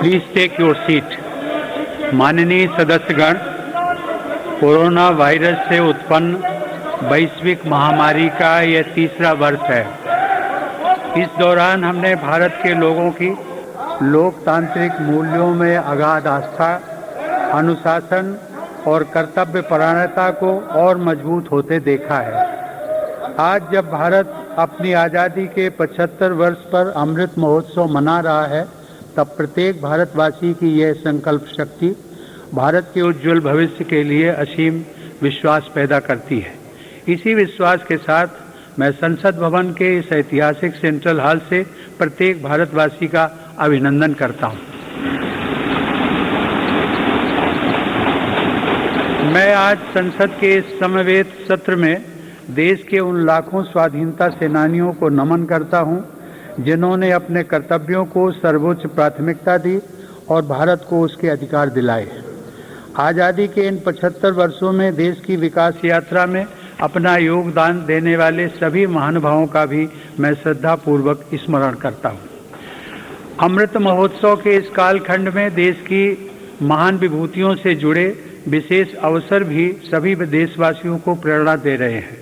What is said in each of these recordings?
Please take your seat. माननीय सदस्यगण, corona virus से उत्पन्न वैश्विक महामारी का यह तीसरा वर्ष है। इस दौरान हमने भारत के लोगों की लोकतांत्रिक मूल्यों में अगाध आस्था, अनुशासन और कर्तव्यपरायणता को और मजबूत होते देखा है। आज जब भारत अपनी आज़ादी के 75 वर्ष पर अमृत महोत्सव मना रहा है, तब प्रत्येक भारतवासी की यह संकल्प शक्ति भारत के उज्जवल भविष्य के लिए असीम विश्वास पैदा करती है। इसी विश्वास के साथ मैं संसद भवन के इस ऐतिहासिक सेंट्रल हॉल से प्रत्येक भारतवासी का अभिनंदन करता हूं। मैं आज संसद के इस समवेत सत्र में देश के उन लाखों स्वाधीनता सेनानियों को नमन करता हूं, जिन्होंने अपने कर्तव्यों को सर्वोच्च प्राथमिकता दी और भारत को उसके अधिकार दिलाए। आज़ादी के इन 75 वर्षों में देश की विकास यात्रा में अपना योगदान देने वाले सभी महानुभावों का भी मैं श्रद्धापूर्वक स्मरण करता हूँ। अमृत महोत्सव के इस कालखंड में देश की महान विभूतियों से जुड़े विशेष अवसर भी सभी देशवासियों को प्रेरणा दे रहे हैं।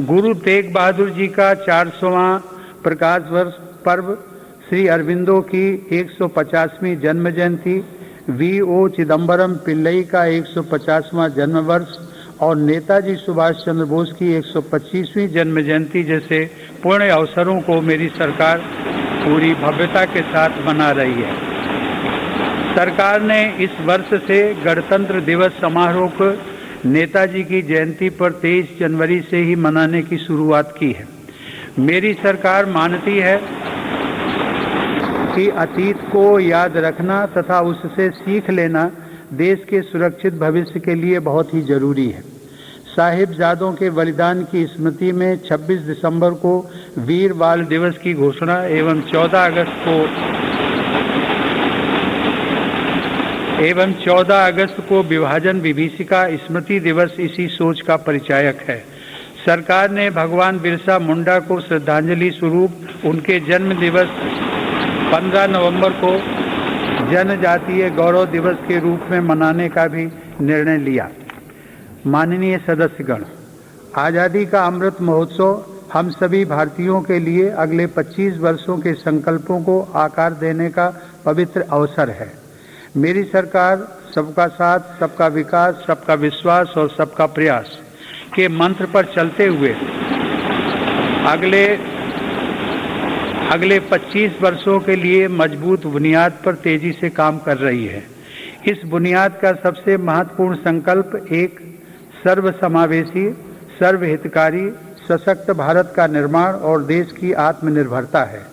गुरु तेग बहादुर जी का 400वां प्रकाश वर्ष पर्व, श्री अरविंदो की 150वीं जन्म जयंती, V.O. चिदम्बरम पिल्लई का 150वां जन्म वर्ष और नेताजी सुभाष चंद्र बोस की 125वीं जन्म जयंती जैसे पुण्य अवसरों को मेरी सरकार पूरी भव्यता के साथ मना रही है। सरकार ने इस वर्ष से गणतंत्र दिवस समारोह को नेताजी की जयंती पर 23 जनवरी से ही मनाने की शुरुआत की है। मेरी सरकार मानती है कि अतीत को याद रखना तथा उससे सीख लेना देश के सुरक्षित भविष्य के लिए बहुत ही जरूरी है। साहिबजादों के बलिदान की स्मृति में 26 दिसंबर को वीर बाल दिवस की घोषणा एवं 14 अगस्त को विभाजन विभीषिका स्मृति दिवस इसी सोच का परिचायक है। सरकार ने भगवान बिरसा मुंडा को श्रद्धांजलि स्वरूप उनके जन्म दिवस 15 नवंबर को जनजातीय गौरव दिवस के रूप में मनाने का भी निर्णय लिया। माननीय सदस्यगण, आज़ादी का अमृत महोत्सव हम सभी भारतीयों के लिए अगले 25 वर्षों के संकल्पों को आकार देने का पवित्र अवसर है। मेरी सरकार सबका साथ, सबका विकास, सबका विश्वास और सबका प्रयास के मंत्र पर चलते हुए अगले 25 वर्षों के लिए मजबूत बुनियाद पर तेजी से काम कर रही है। इस बुनियाद का सबसे महत्वपूर्ण संकल्प एक सर्वसमावेशी, सर्वहितकारी, सशक्त भारत का निर्माण और देश की आत्मनिर्भरता है।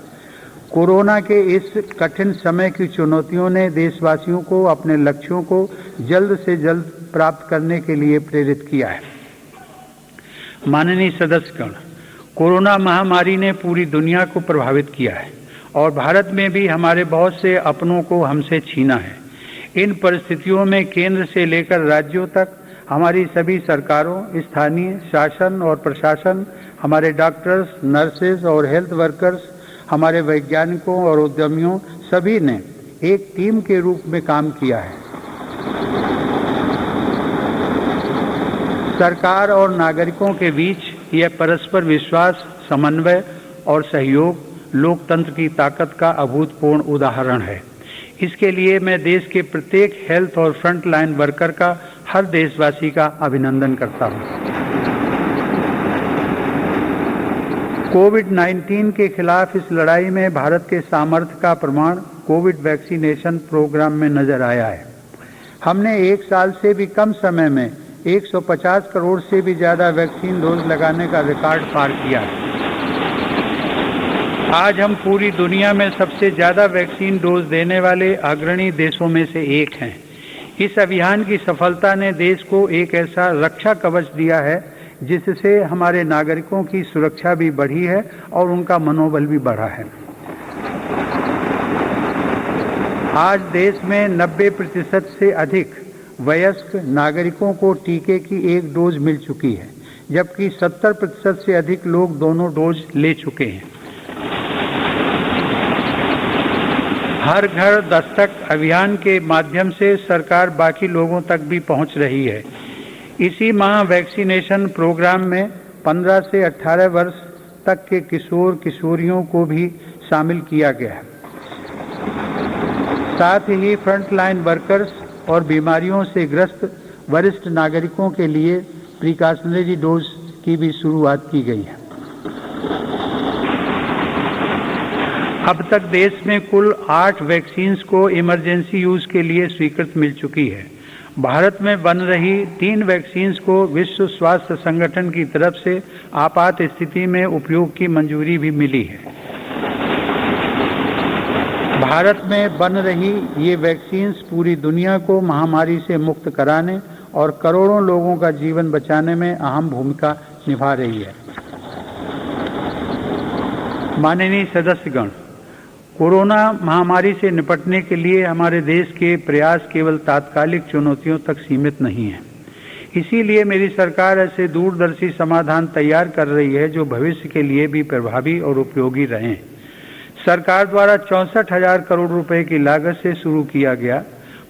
कोरोना के इस कठिन समय की चुनौतियों ने देशवासियों को अपने लक्ष्यों को जल्द से जल्द प्राप्त करने के लिए प्रेरित किया है। माननीय सदस्यगण, कोरोना महामारी ने पूरी दुनिया को प्रभावित किया है और भारत में भी हमारे बहुत से अपनों को हमसे छीना है। इन परिस्थितियों में केंद्र से लेकर राज्यों तक हमारी सभी सरकारों, स्थानीय शासन और प्रशासन, हमारे डॉक्टर्स, नर्सेज और हेल्थ वर्कर्स, हमारे वैज्ञानिकों और उद्यमियों सभी ने एक टीम के रूप में काम किया है। सरकार और नागरिकों के बीच यह परस्पर विश्वास, समन्वय और सहयोग लोकतंत्र की ताकत का अभूतपूर्व उदाहरण है। इसके लिए मैं देश के प्रत्येक हेल्थ और फ्रंट लाइन वर्कर का, हर देशवासी का अभिनंदन करता हूं। कोविड-19 के खिलाफ इस लड़ाई में भारत के सामर्थ्य का प्रमाण कोविड वैक्सीनेशन प्रोग्राम में नजर आया है। हमने एक साल से भी कम समय में 150 करोड़ से भी ज़्यादा वैक्सीन डोज लगाने का रिकॉर्ड पार किया है। आज हम पूरी दुनिया में सबसे ज़्यादा वैक्सीन डोज देने वाले अग्रणी देशों में से एक हैं। इस अभियान की सफलता ने देश को एक ऐसा रक्षा कवच दिया है जिससे हमारे नागरिकों की सुरक्षा भी बढ़ी है और उनका मनोबल भी बढ़ा है। आज देश में 90% से अधिक वयस्क नागरिकों को टीके की एक डोज मिल चुकी है। जबकि 70% से अधिक लोग दोनों डोज ले चुके हैं। हर घर दस्तक अभियान के माध्यम से सरकार बाकी लोगों तक भी पहुंच रही है। इसी माह वैक्सीनेशन प्रोग्राम में 15 से 18 वर्ष तक के किशोर किशोरियों को भी शामिल किया गया है। साथ ही फ्रंटलाइन वर्कर्स और बीमारियों से ग्रस्त वरिष्ठ नागरिकों के लिए प्रिकॉशनरी डोज की भी शुरुआत की गई है। अब तक देश में कुल 8 वैक्सीन्स को इमरजेंसी यूज के लिए स्वीकृत मिल चुकी है। भारत में बन रही 3 वैक्सीन्स को विश्व स्वास्थ्य संगठन की तरफ से आपात स्थिति में उपयोग की मंजूरी भी मिली है। भारत में बन रही ये वैक्सीन्स पूरी दुनिया को महामारी से मुक्त कराने और करोड़ों लोगों का जीवन बचाने में अहम भूमिका निभा रही है। माननीय सदस्यगण, कोरोना महामारी से निपटने के लिए हमारे देश के प्रयास केवल तात्कालिक चुनौतियों तक सीमित नहीं हैं। इसीलिए मेरी सरकार ऐसे दूरदर्शी समाधान तैयार कर रही है जो भविष्य के लिए भी प्रभावी और उपयोगी रहें। सरकार द्वारा 64,000 करोड़ रुपए की लागत से शुरू किया गया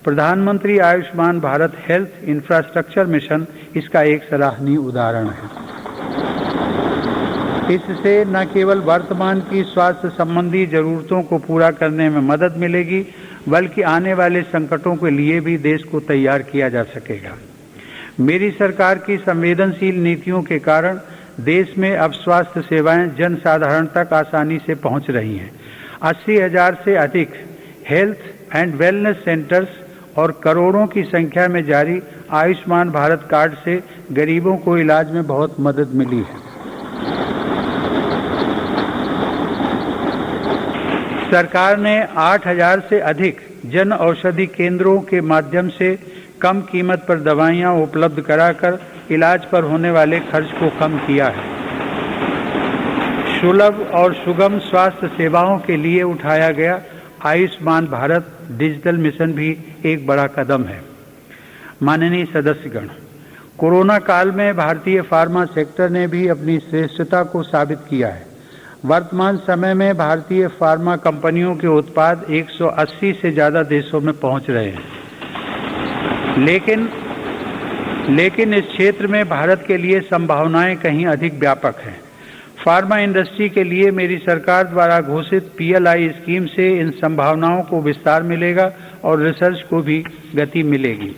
प्रधानमंत्री Ayushman Bharat health infrastructure mission इसका एक सराहनीय उदाहरण है। इससे न केवल वर्तमान की स्वास्थ्य संबंधी जरूरतों को पूरा करने में मदद मिलेगी, बल्कि आने वाले संकटों के लिए भी देश को तैयार किया जा सकेगा। मेरी सरकार की संवेदनशील नीतियों के कारण देश में अब स्वास्थ्य सेवाएं जन साधारण तक आसानी से पहुंच रही हैं। 80,000 से अधिक हेल्थ एंड वेलनेस सेंटर्स और करोड़ों की संख्या में जारी आयुष्मान भारत कार्ड से गरीबों को इलाज में बहुत मदद मिली है। सरकार ने 8,000 से अधिक जन औषधि केंद्रों के माध्यम से कम कीमत पर दवाइयां उपलब्ध कराकर इलाज पर होने वाले खर्च को कम किया है। सुलभ और सुगम स्वास्थ्य सेवाओं के लिए उठाया गया आयुष्मान भारत डिजिटल मिशन भी एक बड़ा कदम है। माननीय सदस्यगण, कोरोना काल में भारतीय फार्मा सेक्टर ने भी अपनी श्रेष्ठता को साबित किया है। वर्तमान समय में भारतीय फार्मा कंपनियों के उत्पाद 180 से ज़्यादा देशों में पहुंच रहे हैं। लेकिन इस क्षेत्र में भारत के लिए संभावनाएं कहीं अधिक व्यापक हैं। फार्मा इंडस्ट्री के लिए मेरी सरकार द्वारा घोषित PLI स्कीम से इन संभावनाओं को विस्तार मिलेगा और रिसर्च को भी गति मिलेगी।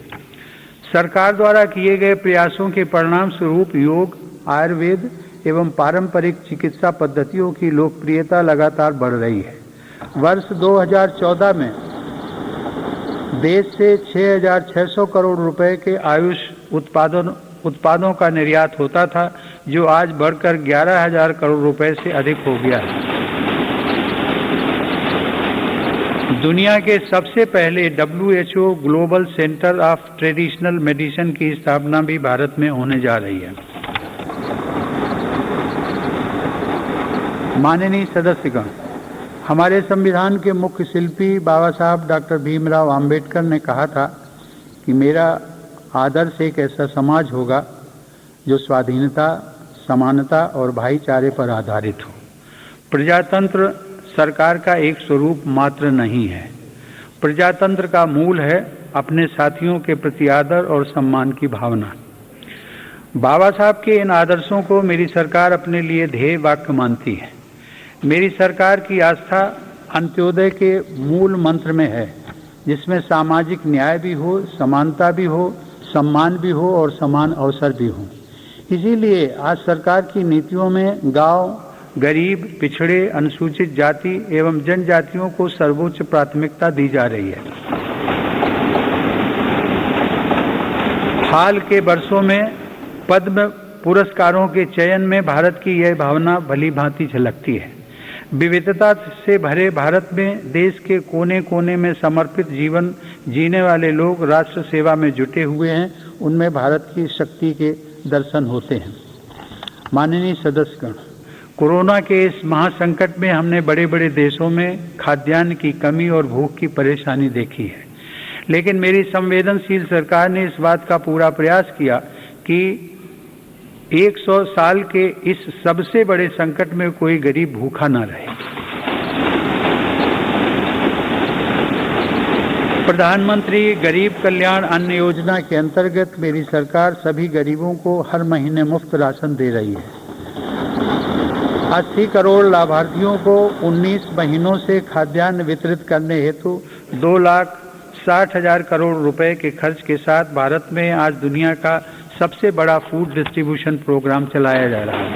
सरकार द्वारा किए गए प्रयासों के परिणाम स्वरूप योग, आयुर्वेद एवं पारंपरिक चिकित्सा पद्धतियों की लोकप्रियता लगातार बढ़ रही है। वर्ष 2014 में देश से 6,600 करोड़ रुपए के आयुष उत्पादों का निर्यात होता था, जो आज बढ़कर 11,000 करोड़ रुपए से अधिक हो गया है। दुनिया के सबसे पहले WHO global centre of traditional medicine की स्थापना भी भारत में होने जा रही है। माननीय सदस्यगण, हमारे संविधान के मुख्य शिल्पी बाबा साहब डॉक्टर भीमराव अंबेडकर ने कहा था कि मेरा आदर्श एक ऐसा समाज होगा जो स्वाधीनता, समानता और भाईचारे पर आधारित हो। प्रजातंत्र सरकार का एक स्वरूप मात्र नहीं है। प्रजातंत्र का मूल है अपने साथियों के प्रति आदर और सम्मान की भावना। बाबा साहब के इन आदर्शों को मेरी सरकार अपने लिए ध्येय वाक्य मानती है। मेरी सरकार की आस्था अंत्योदय के मूल मंत्र में है, जिसमें सामाजिक न्याय भी हो, समानता भी हो, सम्मान भी हो और समान अवसर भी हो। इसीलिए आज सरकार की नीतियों में गांव, गरीब, पिछड़े, अनुसूचित जाति एवं जनजातियों को सर्वोच्च प्राथमिकता दी जा रही है। हाल के वर्षों में पद्म पुरस्कारों के चयन में भारत की यह भावना भली भांति झलकती है। विविधता से भरे भारत में देश के कोने कोने में समर्पित जीवन जीने वाले लोग राष्ट्र सेवा में जुटे हुए हैं। उनमें भारत की शक्ति के दर्शन होते हैं। माननीय सदस्यगण, कोरोना के इस महासंकट में हमने बड़े बड़े देशों में खाद्यान्न की कमी और भूख की परेशानी देखी है, लेकिन मेरी संवेदनशील सरकार ने इस बात का पूरा प्रयास किया कि 100 साल के इस सबसे बड़े संकट में कोई गरीब भूखा ना रहे। प्रधानमंत्री गरीब कल्याण अन्न योजना के अंतर्गत मेरी सरकार सभी गरीबों को हर महीने मुफ्त राशन दे रही है। 80 करोड़ लाभार्थियों को 19 महीनों से खाद्यान्न वितरित करने हेतु 2,60,000 करोड़ रुपए के खर्च के साथ भारत में आज दुनिया का सबसे बड़ा फूड डिस्ट्रीब्यूशन प्रोग्राम चलाया जा रहा है।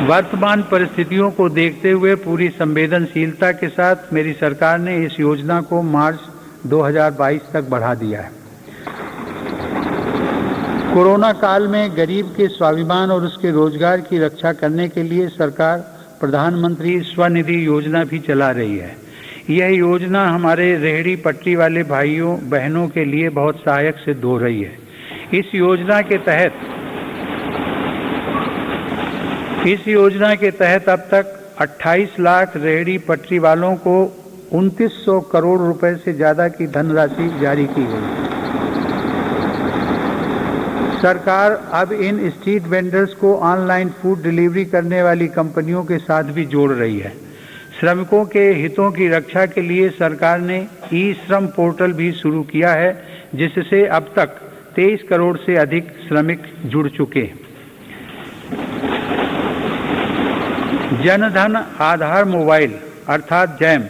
वर्तमान परिस्थितियों को देखते हुए पूरी संवेदनशीलता के साथ मेरी सरकार ने इस योजना को मार्च 2022 तक बढ़ा दिया है। कोरोना काल में गरीब के स्वाभिमान और उसके रोजगार की रक्षा करने के लिए सरकार प्रधानमंत्री स्वनिधि योजना भी चला रही है। यह योजना हमारे रेहड़ी पटरी वाले भाइयों बहनों के लिए बहुत सहायक सिद्ध हो रही है। इस योजना के तहत अब तक 28 लाख रेहड़ी पटरी वालों को 2900 करोड़ रुपए से ज्यादा की धनराशि जारी की गई। सरकार अब इन स्ट्रीट वेंडर्स को ऑनलाइन फूड डिलीवरी करने वाली कंपनियों के साथ भी जोड़ रही है। श्रमिकों के हितों की रक्षा के लिए सरकार ने ई श्रम पोर्टल भी शुरू किया है, जिससे अब तक 23 करोड़ से अधिक श्रमिक जुड़ चुके हैं। जनधन आधार मोबाइल अर्थात जैम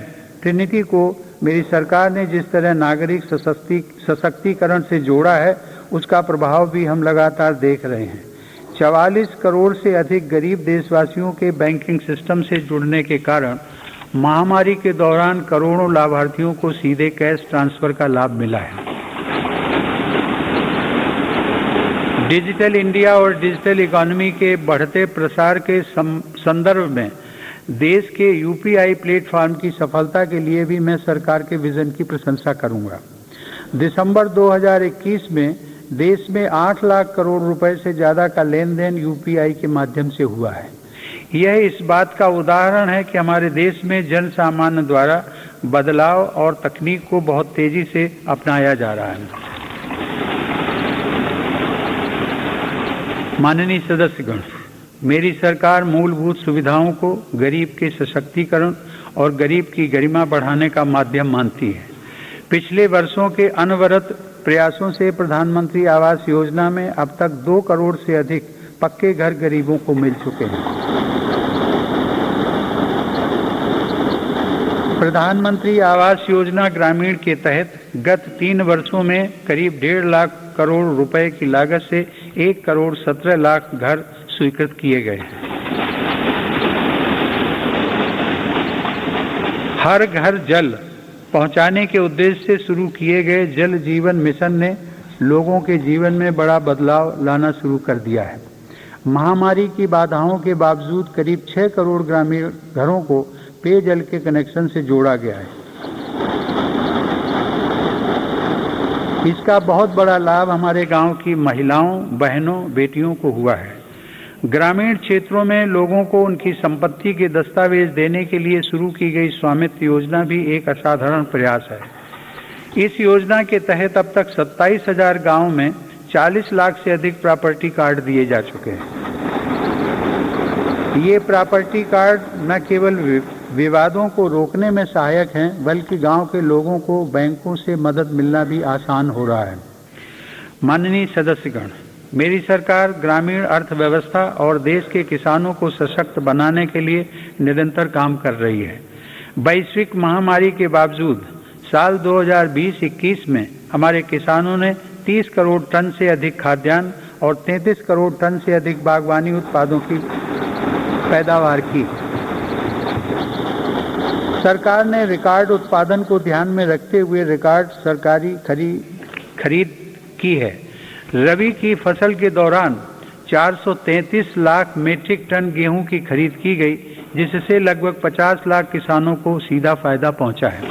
ट्रिनिटी को मेरी सरकार ने जिस तरह नागरिक सशक्तिकरण से जोड़ा है, उसका प्रभाव भी हम लगातार देख रहे हैं। 44 करोड़ से अधिक गरीब देशवासियों के बैंकिंग सिस्टम से जुड़ने के कारण महामारी के दौरान करोड़ों लाभार्थियों को सीधे कैश ट्रांसफर का लाभ मिला है। डिजिटल इंडिया और डिजिटल इकोनॉमी के बढ़ते प्रसार के संदर्भ में देश के यूपीआई प्लेटफॉर्म की सफलता के लिए भी मैं सरकार के विजन की प्रशंसा करूंगा। दिसंबर 2021 में देश में 8 लाख करोड़ रुपए से ज़्यादा का लेन देन यूपीआई के माध्यम से हुआ है। यह इस बात का उदाहरण है कि हमारे देश में जन सामान्य द्वारा बदलाव और तकनीक को बहुत तेजी से अपनाया जा रहा है। माननीय सदस्यगण, मेरी सरकार मूलभूत सुविधाओं को गरीब के सशक्तिकरण और गरीब की गरिमा बढ़ाने का माध्यम मानती है। पिछले वर्षों के अनवरत प्रयासों से प्रधानमंत्री आवास योजना में अब तक 2 करोड़ से अधिक पक्के घर गरीबों को मिल चुके हैं। प्रधानमंत्री आवास योजना ग्रामीण के तहत गत 3 वर्षों में करीब 1.5 लाख करोड़ रुपए की लागत से 1 करोड़ 17 लाख घर स्वीकृत किए गए हैं। हर घर जल पहुंचाने के उद्देश्य से शुरू किए गए जल जीवन मिशन ने लोगों के जीवन में बड़ा बदलाव लाना शुरू कर दिया है। महामारी की बाधाओं के बावजूद करीब 6 करोड़ ग्रामीण घरों को पेयजल के कनेक्शन से जोड़ा गया है। इसका बहुत बड़ा लाभ हमारे गांव की महिलाओं, बहनों, बेटियों को हुआ है। ग्रामीण क्षेत्रों में लोगों को उनकी संपत्ति के दस्तावेज देने के लिए शुरू की गई स्वामित्व योजना भी एक असाधारण प्रयास है। इस योजना के तहत अब तक 27,000 गाँव में 40 लाख से अधिक प्रॉपर्टी कार्ड दिए जा चुके हैं। ये प्रॉपर्टी कार्ड न केवल विवादों को रोकने में सहायक हैं, बल्कि गांव के लोगों को बैंकों से मदद मिलना भी आसान हो रहा है। माननीय सदस्यगण, मेरी सरकार ग्रामीण अर्थव्यवस्था और देश के किसानों को सशक्त बनाने के लिए निरंतर काम कर रही है। वैश्विक महामारी के बावजूद साल 2020-21 में हमारे किसानों ने 30 करोड़ टन से अधिक खाद्यान्न और 33 करोड़ टन से अधिक बागवानी उत्पादों की पैदावार की। सरकार ने रिकॉर्ड उत्पादन को ध्यान में रखते हुए रिकॉर्ड सरकारी खरीद की है। रबी की फसल के दौरान 433 लाख मीट्रिक टन गेहूं की खरीद की गई, जिससे लगभग 50 लाख किसानों को सीधा फायदा पहुंचा है।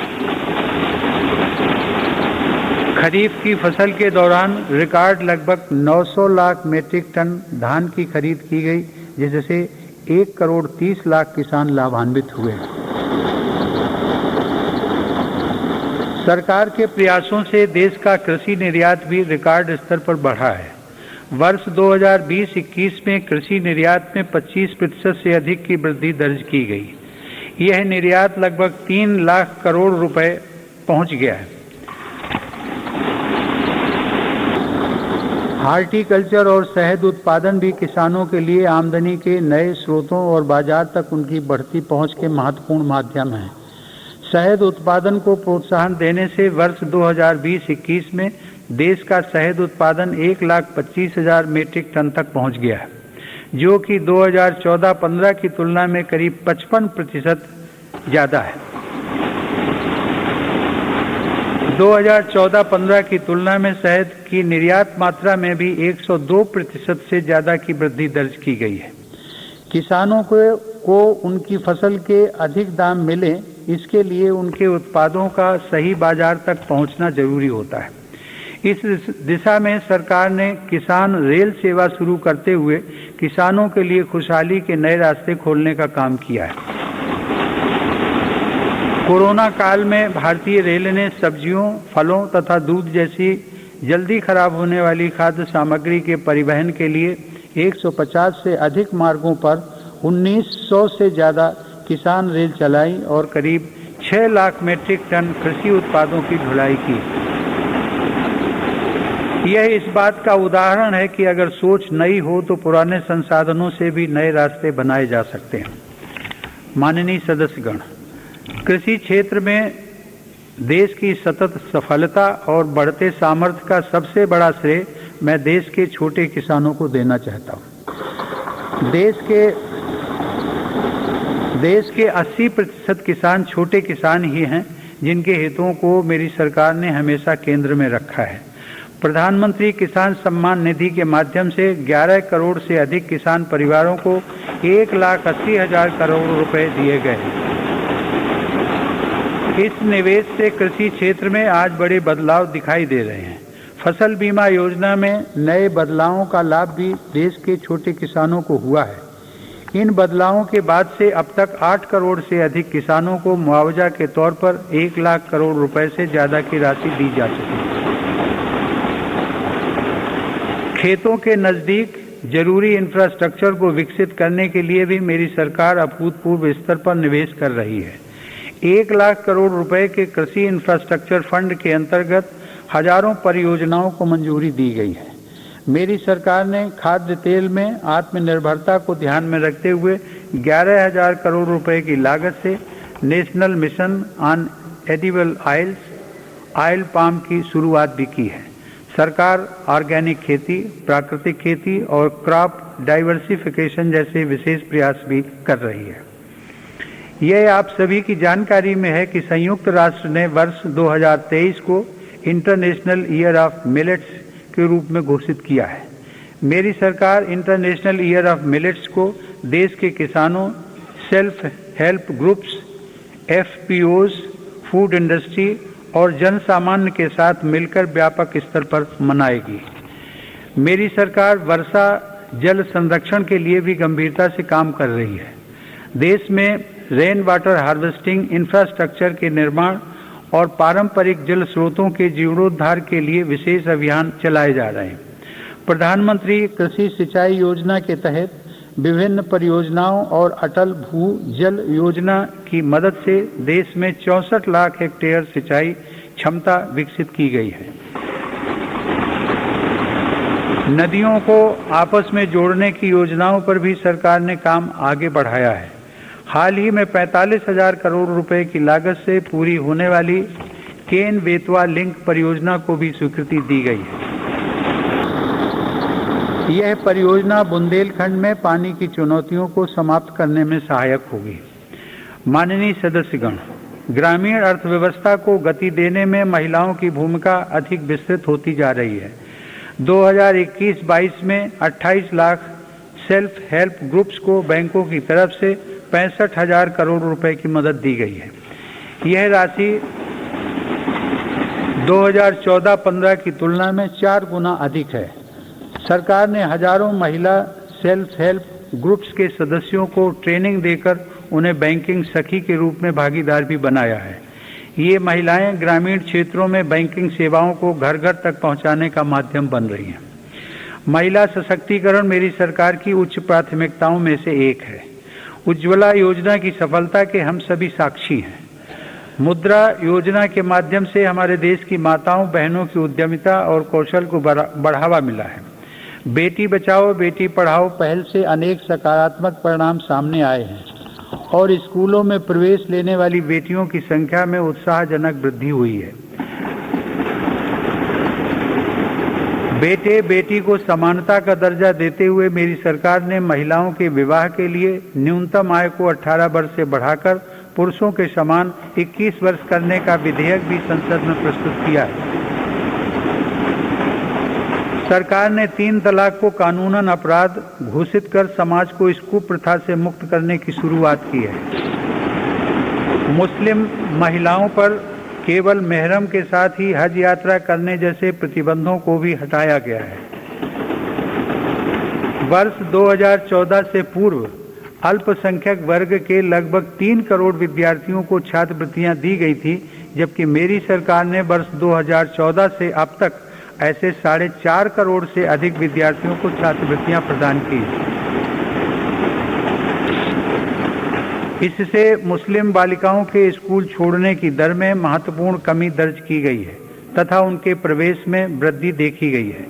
खरीफ की फसल के दौरान रिकॉर्ड लगभग 900 लाख मीट्रिक टन धान की खरीद की गई, जिससे 1 करोड़ 30 लाख किसान लाभान्वित हुए। सरकार के प्रयासों से देश का कृषि निर्यात भी रिकॉर्ड स्तर पर बढ़ा है। वर्ष 2020-21 में कृषि निर्यात में 25% से अधिक की वृद्धि दर्ज की गई। यह निर्यात लगभग 3 लाख करोड़ रुपए पहुंच गया है। हॉर्टिकल्चर और शहद उत्पादन भी किसानों के लिए आमदनी के नए स्रोतों और बाजार तक उनकी बढ़ती पहुंच के महत्वपूर्ण माध्यम हैं। शहद उत्पादन को प्रोत्साहन देने से वर्ष 2020-21 में देश का शहद उत्पादन 1,25,000 मीट्रिक टन तक पहुंच गया है, जो कि 2014-15 की तुलना में करीब 55% ज़्यादा है। 2014-15 की तुलना में शहद की निर्यात मात्रा में भी 102% से ज़्यादा की वृद्धि दर्ज की गई है। किसानों को उनकी फसल के अधिक दाम मिले, इसके लिए उनके उत्पादों का सही बाजार तक पहुंचना जरूरी होता है। इस दिशा में सरकार ने किसान रेल सेवा शुरू करते हुए किसानों के लिए खुशहाली के नए रास्ते खोलने का काम किया है। कोरोना काल में भारतीय रेल ने सब्जियों, फलों तथा दूध जैसी जल्दी खराब होने वाली खाद्य सामग्री के परिवहन के लिए 150 से अधिक मार्गों पर 1900 से ज़्यादा किसान रेल चलाई और करीब 6 लाख मीट्रिक टन कृषि उत्पादों की ढुलाई की। यह इस बात का उदाहरण है कि अगर सोच नई हो तो पुराने संसाधनों से भी नए रास्ते बनाए जा सकते हैं। माननीय सदस्यगण, कृषि क्षेत्र में देश की सतत सफलता और बढ़ते सामर्थ्य का सबसे बड़ा श्रेय मैं देश के छोटे किसानों को देना चाहता हूँ। देश के 80% किसान छोटे किसान ही हैं, जिनके हितों को मेरी सरकार ने हमेशा केंद्र में रखा है। प्रधानमंत्री किसान सम्मान निधि के माध्यम से 11 करोड़ से अधिक किसान परिवारों को 1,80,000 करोड़ रुपए दिए गए हैं। इस निवेश से कृषि क्षेत्र में आज बड़े बदलाव दिखाई दे रहे हैं। फसल बीमा योजना में नए बदलावों का लाभ भी देश के छोटे किसानों को हुआ है। इन बदलावों के बाद से अब तक 8 करोड़ से अधिक किसानों को मुआवजा के तौर पर 1 लाख करोड़ रुपए से ज़्यादा की राशि दी जा चुकी है। खेतों के नज़दीक जरूरी इंफ्रास्ट्रक्चर को विकसित करने के लिए भी मेरी सरकार अभूतपूर्व स्तर पर निवेश कर रही है। 1 लाख करोड़ रुपए के कृषि इंफ्रास्ट्रक्चर फंड के अंतर्गत हजारों परियोजनाओं को मंजूरी दी गई है। मेरी सरकार ने खाद्य तेल में आत्मनिर्भरता को ध्यान में रखते हुए 11,000 करोड़ रुपए की लागत से national mission on edible oil palm की शुरुआत भी की है। सरकार ऑर्गेनिक खेती, प्राकृतिक खेती और क्रॉप डाइवर्सिफिकेशन जैसे विशेष प्रयास भी कर रही है। यह आप सभी की जानकारी में है कि संयुक्त राष्ट्र ने वर्ष 2023 को इंटरनेशनल ईयर ऑफ मिलेट्स के रूप में घोषित किया है। मेरी सरकार इंटरनेशनल ईयर ऑफ मिलेट्स को देश के किसानों, self help groups, FPOs, food industry और जन सामान्य के साथ मिलकर व्यापक स्तर पर मनाएगी। मेरी सरकार वर्षा जल संरक्षण के लिए भी गंभीरता से काम कर रही है। देश में रेन वाटर हार्वेस्टिंग इंफ्रास्ट्रक्चर के निर्माण और पारंपरिक जल स्रोतों के जीर्णोद्धार के लिए विशेष अभियान चलाए जा रहे हैं। प्रधानमंत्री कृषि सिंचाई योजना के तहत विभिन्न परियोजनाओं और अटल भू जल योजना की मदद से देश में 64 लाख हेक्टेयर सिंचाई क्षमता विकसित की गई है। नदियों को आपस में जोड़ने की योजनाओं पर भी सरकार ने काम आगे बढ़ाया है। हाल ही में 45,000 करोड़ रुपए की लागत से पूरी होने वाली केन बेतवा लिंक परियोजना को भी स्वीकृति दी गई है। यह परियोजना बुंदेलखंड में पानी की चुनौतियों को समाप्त करने में सहायक होगी। माननीय सदस्यगण, ग्रामीण अर्थव्यवस्था को गति देने में महिलाओं की भूमिका अधिक विस्तृत होती जा रही है। 2021-22 में 28 लाख सेल्फ हेल्प ग्रुप्स को बैंकों की तरफ से 65,000 करोड़ रुपए की मदद दी गई है। यह राशि 2014-15 की तुलना में 4 गुना अधिक है। सरकार ने हजारों महिला सेल्फ हेल्प ग्रुप्स के सदस्यों को ट्रेनिंग देकर उन्हें बैंकिंग सखी के रूप में भागीदार भी बनाया है। ये महिलाएं ग्रामीण क्षेत्रों में बैंकिंग सेवाओं को घर घर तक पहुंचाने का माध्यम बन रही हैं। महिला सशक्तिकरण मेरी सरकार की उच्च प्राथमिकताओं में से एक है। उज्ज्वला योजना की सफलता के हम सभी साक्षी हैं। मुद्रा योजना के माध्यम से हमारे देश की माताओं बहनों की उद्यमिता और कौशल को बढ़ावा मिला है। बेटी बचाओ बेटी पढ़ाओ पहल से अनेक सकारात्मक परिणाम सामने आए हैं और स्कूलों में प्रवेश लेने वाली बेटियों की संख्या में उत्साहजनक वृद्धि हुई है। बेटे बेटी को समानता का दर्जा देते हुए मेरी सरकार ने महिलाओं के विवाह के लिए न्यूनतम आय को 18 वर्ष से बढ़ाकर पुरुषों के समान 21 वर्ष करने का विधेयक भी संसद में प्रस्तुत किया है। सरकार ने 3 तलाक को कानूनन अपराध घोषित कर समाज को इस कुप्रथा से मुक्त करने की शुरुआत की है। मुस्लिम महिलाओं पर केवल मेहरम के साथ ही हज यात्रा करने जैसे प्रतिबंधों को भी हटाया गया है। वर्ष 2014 से पूर्व अल्पसंख्यक वर्ग के लगभग 3 करोड़ विद्यार्थियों को छात्रवृत्तियां दी गई थी, जबकि मेरी सरकार ने वर्ष 2014 से अब तक ऐसे 4.5 करोड़ से अधिक विद्यार्थियों को छात्रवृत्तियां प्रदान की। इससे मुस्लिम बालिकाओं के स्कूल छोड़ने की दर में महत्वपूर्ण कमी दर्ज की गई है तथा उनके प्रवेश में वृद्धि देखी गई है।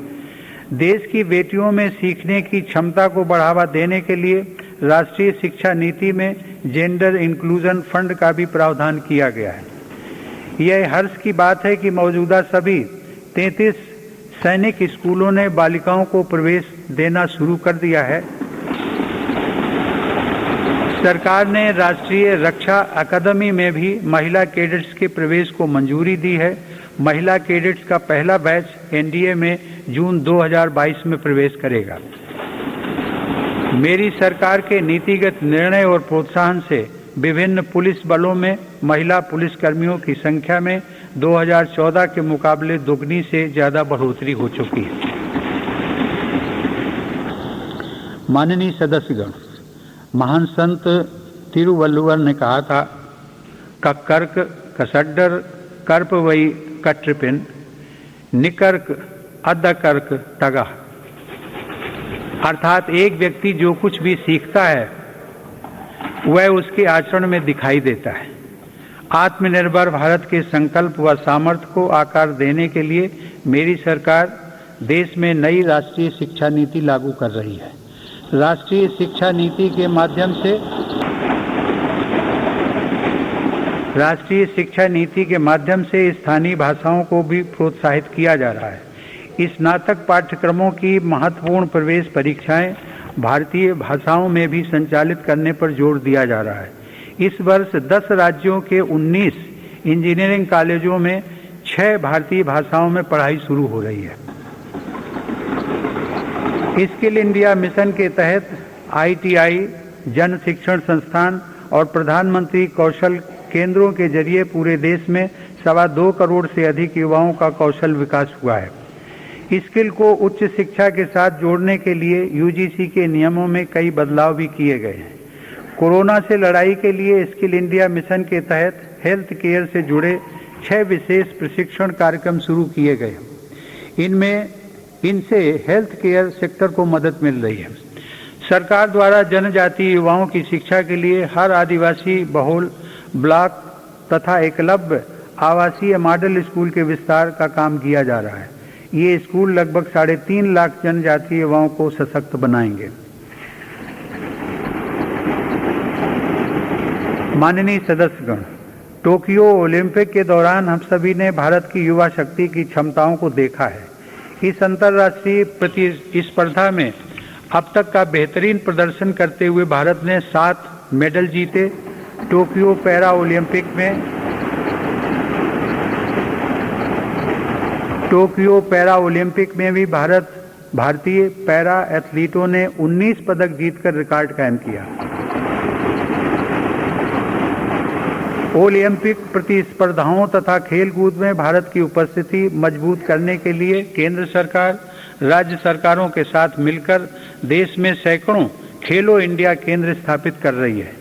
देश की बेटियों में सीखने की क्षमता को बढ़ावा देने के लिए राष्ट्रीय शिक्षा नीति में जेंडर इंक्लूजन फंड का भी प्रावधान किया गया है। यह हर्ष की बात है कि मौजूदा सभी 33 सैनिक स्कूलों ने बालिकाओं को प्रवेश देना शुरू कर दिया है। सरकार ने राष्ट्रीय रक्षा अकादमी में भी महिला कैडेट्स के प्रवेश को मंजूरी दी है। महिला कैडेट्स का पहला बैच एनडीए में जून 2022 में प्रवेश करेगा। मेरी सरकार के नीतिगत निर्णय और प्रोत्साहन से विभिन्न पुलिस बलों में महिला पुलिसकर्मियों की संख्या में 2014 के मुकाबले दोगुनी से ज्यादा बढ़ोतरी हो चुकी है। माननीय सदस्यगण, महान संत तिरुवल्लुवर ने कहा था, कक्कर्क कसड्डर कर्प वई कट्रिपिन निकर्क अद्दकर्क तगा। अर्थात एक व्यक्ति जो कुछ भी सीखता है वह उसके आचरण में दिखाई देता है। आत्मनिर्भर भारत के संकल्प व सामर्थ्य को आकार देने के लिए मेरी सरकार देश में नई राष्ट्रीय शिक्षा नीति लागू कर रही है। राष्ट्रीय शिक्षा नीति के माध्यम से स्थानीय भाषाओं को भी प्रोत्साहित किया जा रहा है। स्नातक पाठ्यक्रमों की महत्वपूर्ण प्रवेश परीक्षाएं भारतीय भाषाओं में भी संचालित करने पर जोर दिया जा रहा है। इस वर्ष 10 राज्यों के 19 इंजीनियरिंग कॉलेजों में 6 भारतीय भाषाओं में पढ़ाई शुरू हो रही है। स्किल इंडिया मिशन के तहत आईटीआई, जन शिक्षण संस्थान और प्रधानमंत्री कौशल केंद्रों के जरिए पूरे देश में 2.25 करोड़ से अधिक युवाओं का कौशल विकास हुआ है। स्किल को उच्च शिक्षा के साथ जोड़ने के लिए यूजीसी के नियमों में कई बदलाव भी किए गए हैं। कोरोना से लड़ाई के लिए स्किल इंडिया मिशन के तहत हेल्थ केयर से जुड़े 6 विशेष प्रशिक्षण कार्यक्रम शुरू किए गए। इनसे हेल्थ केयर सेक्टर को मदद मिल रही है। सरकार द्वारा जनजातीय युवाओं की शिक्षा के लिए हर आदिवासी बहुल ब्लॉक तथा एकलव्य आवासीय मॉडल स्कूल के विस्तार का काम किया जा रहा है। ये स्कूल लगभग 3.5 लाख जनजातीय युवाओं को सशक्त बनाएंगे। माननीय सदस्यगण, टोक्यो ओलंपिक के दौरान हम सभी ने भारत की युवा शक्ति की क्षमताओं को देखा है। इस अंतर्राष्ट्रीय प्रतिस्पर्धा में अब तक का बेहतरीन प्रदर्शन करते हुए भारत ने 7 मेडल जीते। टोक्यो पैरा ओलंपिक में भी भारतीय पैरा एथलीटों ने 19 पदक जीतकर रिकॉर्ड कायम किया। ओलंपिक प्रतिस्पर्धाओं तथा खेलकूद में भारत की उपस्थिति मजबूत करने के लिए केंद्र सरकार राज्य सरकारों के साथ मिलकर देश में सैकड़ों खेलो इंडिया केंद्र स्थापित कर रही है।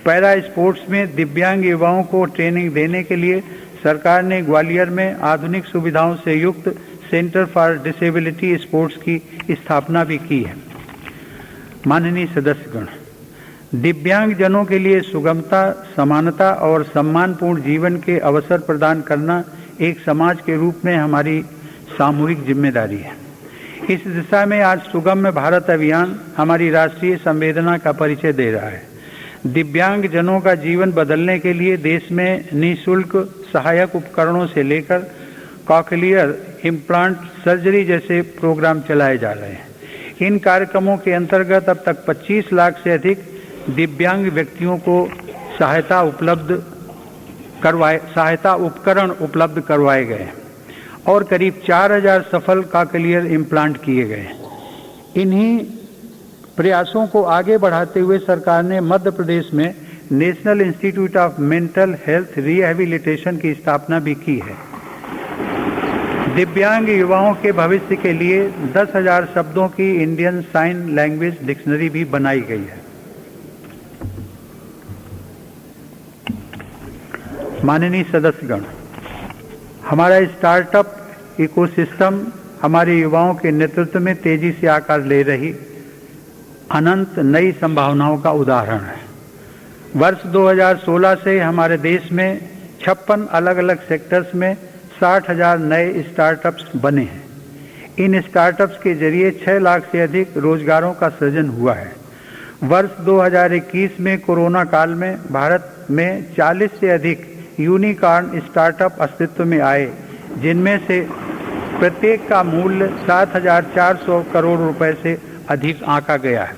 पैरा स्पोर्ट्स में दिव्यांग युवाओं को ट्रेनिंग देने के लिए सरकार ने ग्वालियर में आधुनिक सुविधाओं से युक्त सेंटर फॉर डिसेबिलिटी स्पोर्ट्स की स्थापना भी की है। माननीय सदस्यगण, दिव्यांगजनों के लिए सुगमता, समानता और सम्मानपूर्ण जीवन के अवसर प्रदान करना एक समाज के रूप में हमारी सामूहिक जिम्मेदारी है। इस दिशा में आज सुगम्य भारत अभियान हमारी राष्ट्रीय संवेदना का परिचय दे रहा है। दिव्यांगजनों का जीवन बदलने के लिए देश में निःशुल्क सहायक उपकरणों से लेकर कॉकलियर इम्प्लांट सर्जरी जैसे प्रोग्राम चलाए जा रहे हैं। इन कार्यक्रमों के अंतर्गत अब तक 25 लाख से अधिक दिव्यांग व्यक्तियों को सहायता उपकरण उपलब्ध करवाए गए और करीब 4000 सफल कॉकलियर इम्प्लांट किए गए। इन्हीं प्रयासों को आगे बढ़ाते हुए सरकार ने मध्य प्रदेश में national institute of mental health rehabilitation की स्थापना भी की है। दिव्यांग युवाओं के भविष्य के लिए 10,000 शब्दों की इंडियन साइन लैंग्वेज डिक्शनरी भी बनाई गई है। माननीय सदस्यगण, हमारा स्टार्टअप इकोसिस्टम हमारे युवाओं के नेतृत्व में तेजी से आकार ले रही अनंत नई संभावनाओं का उदाहरण है। वर्ष 2016 से हमारे देश में 56 अलग अलग सेक्टर्स में 60,000 नए स्टार्टअप्स बने हैं। इन स्टार्टअप्स के जरिए 6 लाख से अधिक रोजगारों का सृजन हुआ है। वर्ष 2021 में कोरोना काल में भारत में 40 से अधिक यूनिकॉर्न स्टार्टअप अस्तित्व में आए, जिनमें से प्रत्येक का मूल्य 7,400 करोड़ रुपए से अधिक आंका गया है।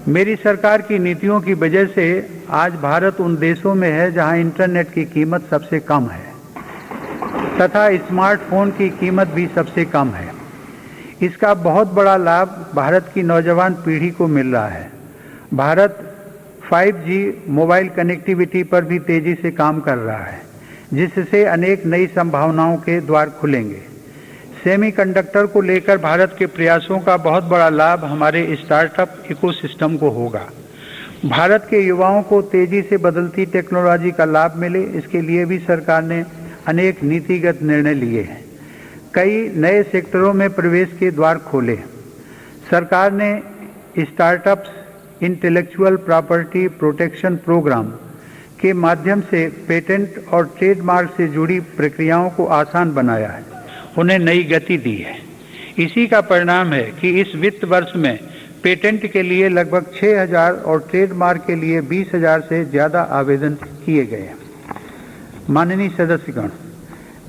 मेरी सरकार की नीतियों की वजह से आज भारत उन देशों में है जहां इंटरनेट की कीमत सबसे कम है तथा स्मार्टफोन की कीमत भी सबसे कम है। इसका बहुत बड़ा लाभ भारत की नौजवान पीढ़ी को मिल रहा है। भारत 5G मोबाइल कनेक्टिविटी पर भी तेजी से काम कर रहा है, जिससे अनेक नई संभावनाओं के द्वार खुलेंगे। सेमीकंडक्टर को लेकर भारत के प्रयासों का बहुत बड़ा लाभ हमारे स्टार्टअप इकोसिस्टम को होगा। भारत के युवाओं को तेजी से बदलती टेक्नोलॉजी का लाभ मिले, इसके लिए भी सरकार ने अनेक नीतिगत निर्णय लिए हैं। कई नए सेक्टरों में प्रवेश के द्वार खोले। सरकार ने startups intellectual property protection programme के माध्यम से पेटेंट और ट्रेडमार्क से जुड़ी प्रक्रियाओं को आसान बनाया है, उन्हें नई गति दी है। इसी का परिणाम है कि इस वित्त वर्ष में पेटेंट के लिए लगभग 6,000 और ट्रेडमार्क के लिए 20,000 से ज़्यादा आवेदन किए गए हैं। माननीय सदस्यगण,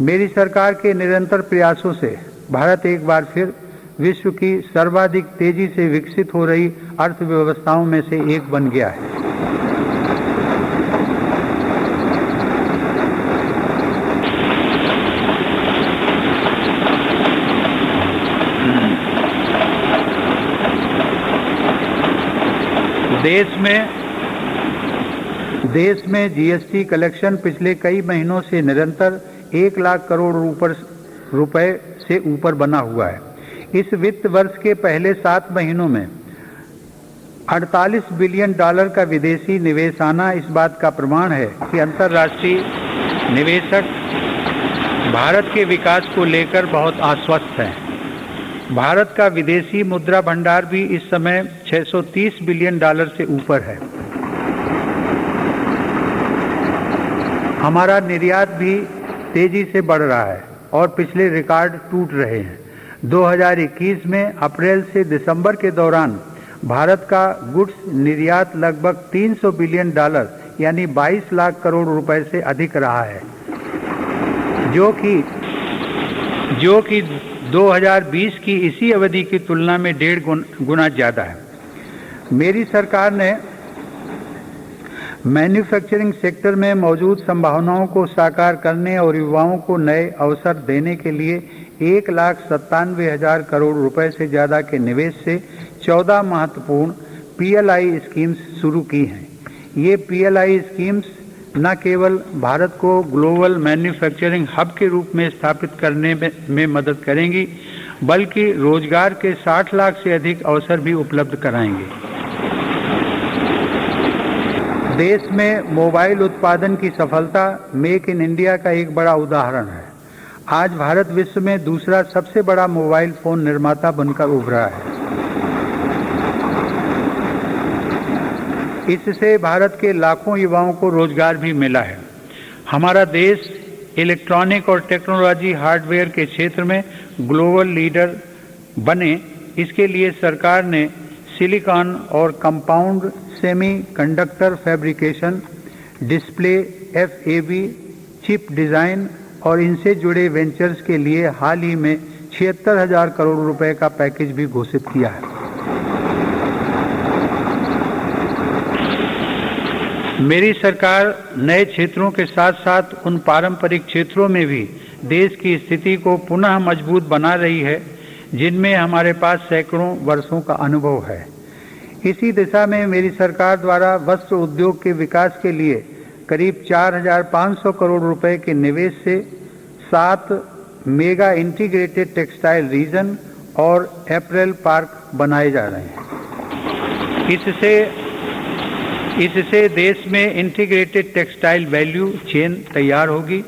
मेरी सरकार के निरंतर प्रयासों से भारत एक बार फिर विश्व की सर्वाधिक तेजी से विकसित हो रही अर्थव्यवस्थाओं में से एक बन गया है। देश में जीएसटी कलेक्शन पिछले कई महीनों से निरंतर 1 लाख करोड़ रुपए से ऊपर बना हुआ है। इस वित्त वर्ष के पहले 7 महीनों में 48 बिलियन डॉलर का विदेशी निवेश आना इस बात का प्रमाण है कि अंतर्राष्ट्रीय निवेशक भारत के विकास को लेकर बहुत आश्वस्त हैं। भारत का विदेशी मुद्रा भंडार भी इस समय 630 बिलियन डॉलर से ऊपर है। हमारा निर्यात भी तेजी से बढ़ रहा है और पिछले रिकॉर्ड टूट रहे हैं। 2021 में अप्रैल से दिसंबर के दौरान भारत का गुड्स निर्यात लगभग 300 बिलियन डॉलर यानी 22 लाख करोड़ रुपए से अधिक रहा है, जो कि 2020 की इसी अवधि की तुलना में 1.5 गुना ज़्यादा है। मेरी सरकार ने मैन्युफैक्चरिंग सेक्टर में मौजूद संभावनाओं को साकार करने और युवाओं को नए अवसर देने के लिए 1,97,000 करोड़ रुपए से ज़्यादा के निवेश से 14 महत्वपूर्ण PLI स्कीम्स शुरू की हैं। ये PLI स्कीम्स न केवल भारत को ग्लोबल मैन्युफैक्चरिंग हब के रूप में स्थापित करने में मदद करेंगी, बल्कि रोजगार के 60 लाख से अधिक अवसर भी उपलब्ध कराएंगे। देश में मोबाइल उत्पादन की सफलता मेक इन इंडिया का एक बड़ा उदाहरण है। आज भारत विश्व में दूसरा सबसे बड़ा मोबाइल फोन निर्माता बनकर उभरा है। इससे भारत के लाखों युवाओं को रोजगार भी मिला है। हमारा देश इलेक्ट्रॉनिक और टेक्नोलॉजी हार्डवेयर के क्षेत्र में ग्लोबल लीडर बने, इसके लिए सरकार ने सिलिकॉन और compound semiconductor fabrication, display, FAB, chip design और इनसे जुड़े वेंचर्स के लिए हाल ही में 76,000 करोड़ रुपए का पैकेज भी घोषित किया है। मेरी सरकार नए क्षेत्रों के साथ साथ उन पारंपरिक क्षेत्रों में भी देश की स्थिति को पुनः मजबूत बना रही है जिनमें हमारे पास सैकड़ों वर्षों का अनुभव है। इसी दिशा में मेरी सरकार द्वारा वस्त्र उद्योग के विकास के लिए करीब 4,500 करोड़ रुपए के निवेश से 7 मेगा इंटीग्रेटेड टेक्सटाइल रीजन और अपैरल पार्क बनाए जा रहे हैं। इससे देश में इंटीग्रेटेड टेक्सटाइल वैल्यू चेन तैयार होगी।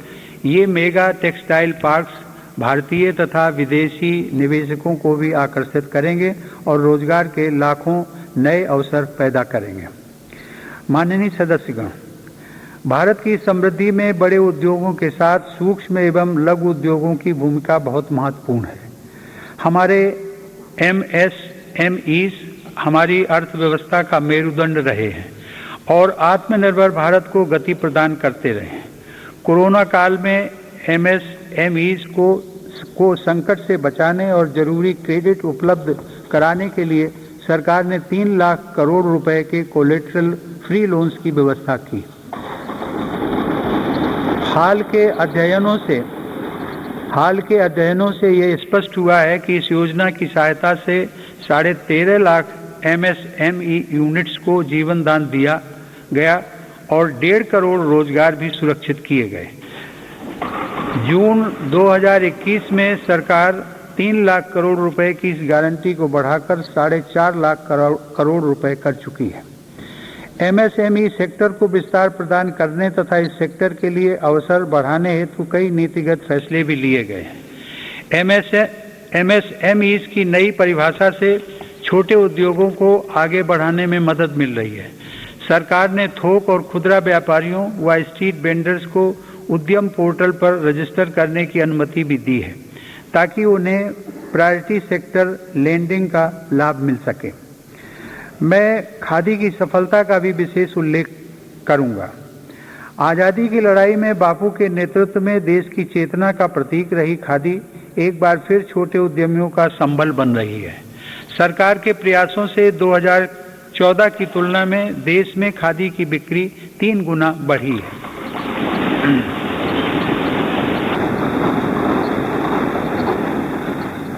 ये मेगा टेक्सटाइल पार्क्स भारतीय तथा विदेशी निवेशकों को भी आकर्षित करेंगे और रोजगार के लाखों नए अवसर पैदा करेंगे। माननीय सदस्यगण, भारत की समृद्धि में बड़े उद्योगों के साथ सूक्ष्म एवं लघु उद्योगों की भूमिका बहुत महत्वपूर्ण है। हमारे MSMEs हमारी अर्थव्यवस्था का मेरुदंड रहे हैं और आत्मनिर्भर भारत को गति प्रदान करते रहे हैं। कोरोना काल में MSMEs को संकट से बचाने और जरूरी क्रेडिट उपलब्ध कराने के लिए सरकार ने 3 लाख करोड़ रुपए के कोलेटरल फ्री लोन्स की व्यवस्था की। हाल के अध्ययनों से यह स्पष्ट हुआ है कि इस योजना की सहायता से 13.5 लाख MSME यूनिट्स को जीवन दान दिया गया और 1.5 करोड़ रोजगार भी सुरक्षित किए गए। जून 2021 में सरकार 3 लाख करोड़ रुपए की इस गारंटी को बढ़ाकर 4.5 लाख करोड़ रुपए कर चुकी है। MSME सेक्टर को विस्तार प्रदान करने तथा इस सेक्टर के लिए अवसर बढ़ाने हेतु कई नीतिगत फैसले भी लिए गए हैं। MSMEs की नई परिभाषा से छोटे उद्योगों को आगे बढ़ाने में मदद मिल रही है। सरकार ने थोक और खुदरा व्यापारियों व स्ट्रीट वेंडर्स को उद्यम पोर्टल पर रजिस्टर करने की अनुमति भी दी है ताकि उन्हें प्रायोरिटी सेक्टर लेंडिंग का लाभ मिल सके। मैं खादी की सफलता का भी विशेष उल्लेख करूंगा। आज़ादी की लड़ाई में बापू के नेतृत्व में देश की चेतना का प्रतीक रही खादी एक बार फिर छोटे उद्यमियों का संबल बन रही है। सरकार के प्रयासों से 2014 की तुलना में देश में खादी की बिक्री 3 गुना बढ़ी है।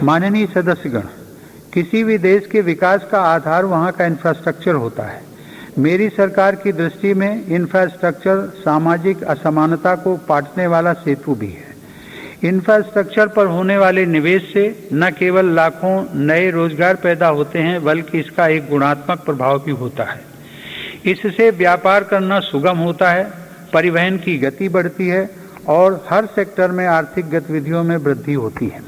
माननीय सदस्यगण, किसी भी देश के विकास का आधार वहाँ का इंफ्रास्ट्रक्चर होता है। मेरी सरकार की दृष्टि में इंफ्रास्ट्रक्चर सामाजिक असमानता को पाटने वाला सेतु भी है। इंफ्रास्ट्रक्चर पर होने वाले निवेश से न केवल लाखों नए रोजगार पैदा होते हैं बल्कि इसका एक गुणात्मक प्रभाव भी होता है। इससे व्यापार करना सुगम होता है, परिवहन की गति बढ़ती है और हर सेक्टर में आर्थिक गतिविधियों में वृद्धि होती है।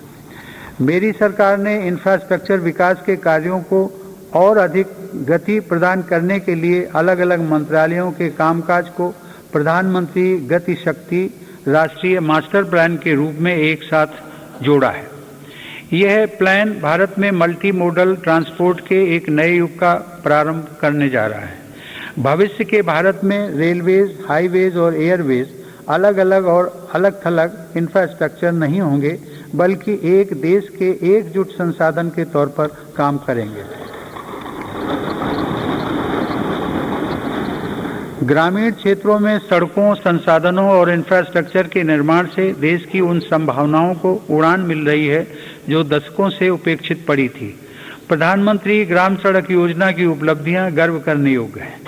मेरी सरकार ने इंफ्रास्ट्रक्चर विकास के कार्यों को और अधिक गति प्रदान करने के लिए अलग अलग मंत्रालयों के कामकाज को प्रधानमंत्री गति शक्ति राष्ट्रीय मास्टर प्लान के रूप में एक साथ जोड़ा है। यह प्लान भारत में मल्टी मॉडल ट्रांसपोर्ट के एक नए युग का प्रारंभ करने जा रहा है। भविष्य के भारत में रेलवेज, हाईवेज और एयरवेज अलग अलग और अलग थलग इंफ्रास्ट्रक्चर नहीं होंगे बल्कि एक देश के एकजुट संसाधन के तौर पर काम करेंगे। ग्रामीण क्षेत्रों में सड़कों, संसाधनों और इंफ्रास्ट्रक्चर के निर्माण से देश की उन संभावनाओं को उड़ान मिल रही है जो दशकों से उपेक्षित पड़ी थी। प्रधानमंत्री ग्राम सड़क योजना की उपलब्धियां गर्व करने योग्य हैं।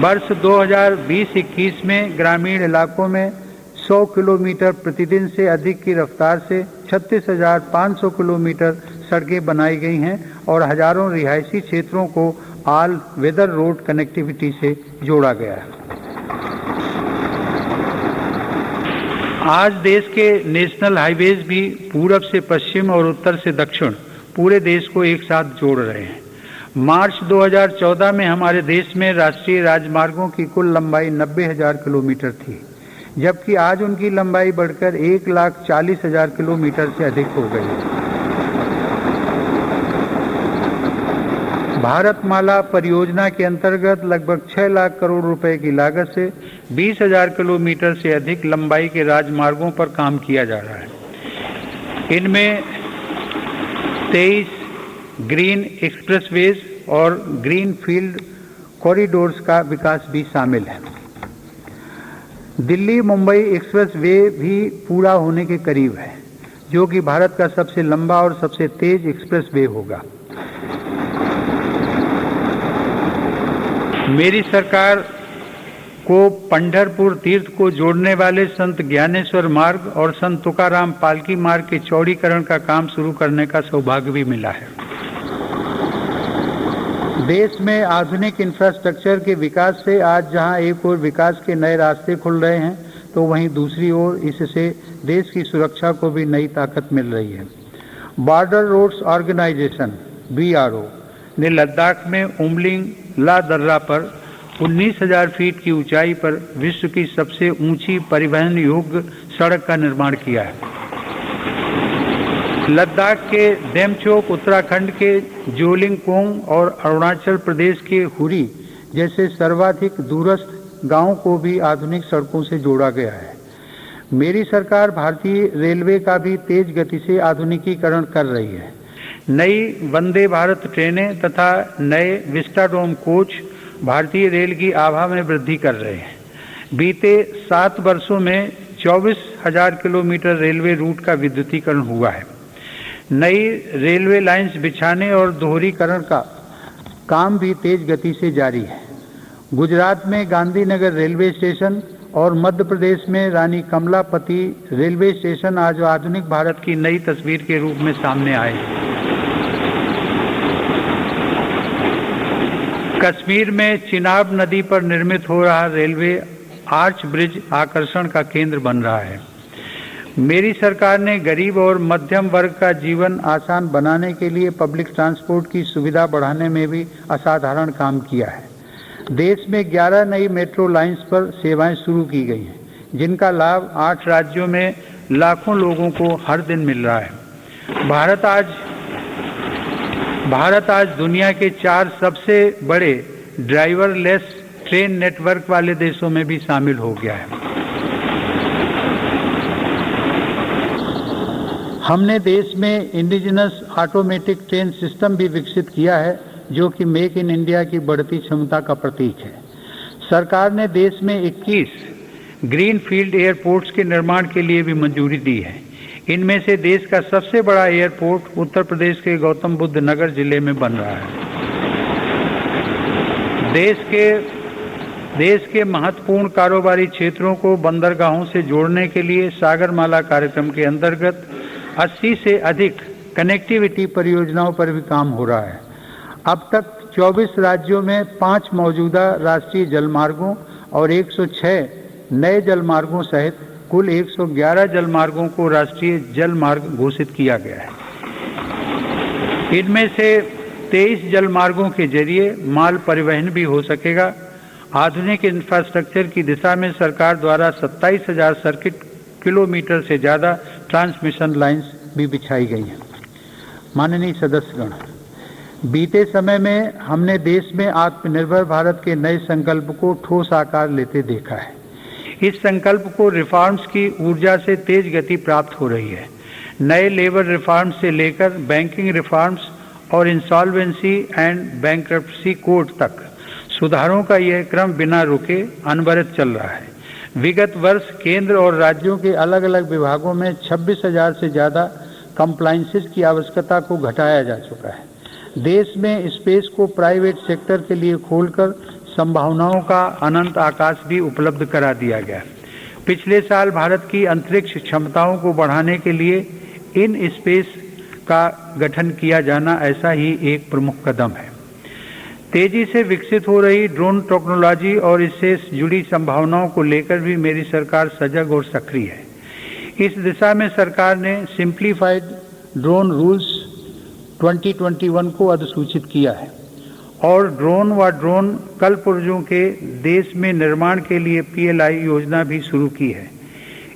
वर्ष 2020-21 में ग्रामीण इलाकों में 100 किलोमीटर प्रतिदिन से अधिक की रफ्तार से 36,500 किलोमीटर सड़कें बनाई गई हैं और हजारों रिहायशी क्षेत्रों को ऑल वेदर रोड कनेक्टिविटी से जोड़ा गया है। आज देश के नेशनल हाईवेज भी पूरब से पश्चिम और उत्तर से दक्षिण पूरे देश को एक साथ जोड़ रहे हैं। मार्च 2014 में हमारे देश में राष्ट्रीय राजमार्गों की कुल लंबाई 90,000 किलोमीटर थी, जबकि आज उनकी लंबाई बढ़कर 1,40,000 किलोमीटर से अधिक हो गई है। भारतमाला परियोजना के अंतर्गत लगभग 6 लाख करोड़ रुपए की लागत से 20,000 किलोमीटर से अधिक लंबाई के राजमार्गों पर काम किया जा रहा है। इनमें 23 ग्रीन एक्सप्रेसवेज और ग्रीन फील्ड कॉरिडोर्स का विकास भी शामिल है। दिल्ली मुंबई एक्सप्रेस वे भी पूरा होने के करीब है, जो कि भारत का सबसे लंबा और सबसे तेज एक्सप्रेस वे होगा। मेरी सरकार को पंढरपुर तीर्थ को जोड़ने वाले संत ज्ञानेश्वर मार्ग और संत तुकाराम पालकी मार्ग के चौड़ीकरण का काम शुरू करने का सौभाग्य भी मिला है। देश में आधुनिक इंफ्रास्ट्रक्चर के विकास से आज जहां एक ओर विकास के नए रास्ते खुल रहे हैं, तो वहीं दूसरी ओर इससे देश की सुरक्षा को भी नई ताकत मिल रही है। बॉर्डर रोड्स ऑर्गेनाइजेशन (BRO) ने लद्दाख में उमलिंग ला दर्रा पर 19,000 फीट की ऊंचाई पर विश्व की सबसे ऊंची परिवहन योग्य सड़क का निर्माण किया है। लद्दाख के डेमचोक, उत्तराखंड के जोलिंगकोंग और अरुणाचल प्रदेश के हुरी जैसे सर्वाधिक दूरस्थ गांवों को भी आधुनिक सड़कों से जोड़ा गया है। मेरी सरकार भारतीय रेलवे का भी तेज गति से आधुनिकीकरण कर रही है। नई वंदे भारत ट्रेनें तथा नए विस्टाडोम कोच भारतीय रेल की आभा में वृद्धि कर रहे हैं। बीते 7 वर्षों में 24,000 किलोमीटर रेलवे रूट का विद्युतीकरण हुआ है। नई रेलवे लाइंस बिछाने और दोहरीकरण का काम भी तेज गति से जारी है। गुजरात में गांधीनगर रेलवे स्टेशन और मध्य प्रदेश में रानी कमलापति रेलवे स्टेशन आज आधुनिक भारत की नई तस्वीर के रूप में सामने आए हैं। कश्मीर में चिनाब नदी पर निर्मित हो रहा रेलवे आर्च ब्रिज आकर्षण का केंद्र बन रहा है। मेरी सरकार ने गरीब और मध्यम वर्ग का जीवन आसान बनाने के लिए पब्लिक ट्रांसपोर्ट की सुविधा बढ़ाने में भी असाधारण काम किया है। देश में 11 नई मेट्रो लाइंस पर सेवाएं शुरू की गई हैं, जिनका लाभ 8 राज्यों में लाखों लोगों को हर दिन मिल रहा है। भारत आज दुनिया के 4 सबसे बड़े ड्राइवरलेस ट्रेन नेटवर्क वाले देशों में भी शामिल हो गया है। हमने देश में इंडिजिनस ऑटोमेटिक ट्रेन सिस्टम भी विकसित किया है, जो कि मेक इन इंडिया की बढ़ती क्षमता का प्रतीक है। सरकार ने देश में 21 ग्रीन फील्ड एयरपोर्ट्स के निर्माण के लिए भी मंजूरी दी है। इनमें से देश का सबसे बड़ा एयरपोर्ट उत्तर प्रदेश के गौतम बुद्ध नगर जिले में बन रहा है। देश के महत्वपूर्ण कारोबारी क्षेत्रों को बंदरगाहों से जोड़ने के लिए सागरमाला कार्यक्रम के अंतर्गत 80 से अधिक कनेक्टिविटी परियोजनाओं पर भी काम हो रहा है। अब तक 24 राज्यों में 5 मौजूदा राष्ट्रीय जलमार्गों और 106 नए जलमार्गों सहित कुल 111 जलमार्गों को राष्ट्रीय जलमार्ग घोषित किया गया है। इनमें से 23 जलमार्गों के जरिए माल परिवहन भी हो सकेगा। आधुनिक इंफ्रास्ट्रक्चर की दिशा में सरकार द्वारा 27,000 सर्किट किलोमीटर से ज़्यादा ट्रांसमिशन लाइंस भी बिछाई गई हैं। माननीय सदस्यगण, बीते समय में हमने देश में आत्मनिर्भर भारत के नए संकल्प को ठोस आकार लेते देखा है। इस संकल्प को रिफॉर्म्स की ऊर्जा से तेज गति प्राप्त हो रही है। नए लेबर रिफॉर्म्स से लेकर बैंकिंग रिफॉर्म्स और इंसॉल्वेंसी एंड बैंक्रप्सी कोड तक सुधारों का यह क्रम बिना रुके अनवरत चल रहा है। विगत वर्ष केंद्र और राज्यों के अलग अलग विभागों में 26,000 से ज़्यादा कंप्लायंसेस की आवश्यकता को घटाया जा चुका है। देश में स्पेस को प्राइवेट सेक्टर के लिए खोलकर संभावनाओं का अनंत आकाश भी उपलब्ध करा दिया गया। पिछले साल भारत की अंतरिक्ष क्षमताओं को बढ़ाने के लिए इन स्पेस का गठन किया जाना ऐसा ही एक प्रमुख कदम है। तेजी से विकसित हो रही ड्रोन टेक्नोलॉजी और इससे जुड़ी संभावनाओं को लेकर भी मेरी सरकार सजग और सक्रिय है। इस दिशा में सरकार ने सिंप्लीफाइड ड्रोन रूल्स 2021 को अधिसूचित किया है और ड्रोन व ड्रोन कलपुर्जों के देश में निर्माण के लिए PLI योजना भी शुरू की है।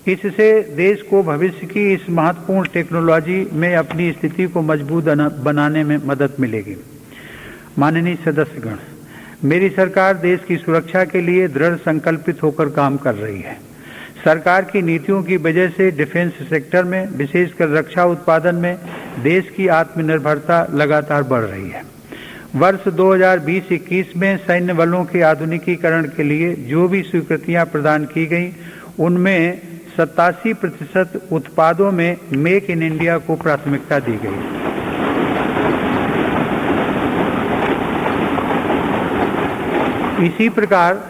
इससे देश को भविष्य की इस महत्वपूर्ण टेक्नोलॉजी में अपनी स्थिति को मजबूत बनाने में मदद मिलेगी। माननीय सदस्यगण, मेरी सरकार देश की सुरक्षा के लिए दृढ़ संकल्पित होकर काम कर रही है। सरकार की नीतियों की वजह से डिफेंस सेक्टर में, विशेषकर रक्षा उत्पादन में, देश की आत्मनिर्भरता लगातार बढ़ रही है। वर्ष 2020-21 में सैन्य बलों के आधुनिकीकरण के लिए जो भी स्वीकृतियां प्रदान की गईं, उनमें 87% उत्पादों में मेक इन इंडिया को प्राथमिकता दी गई। इसी प्रकार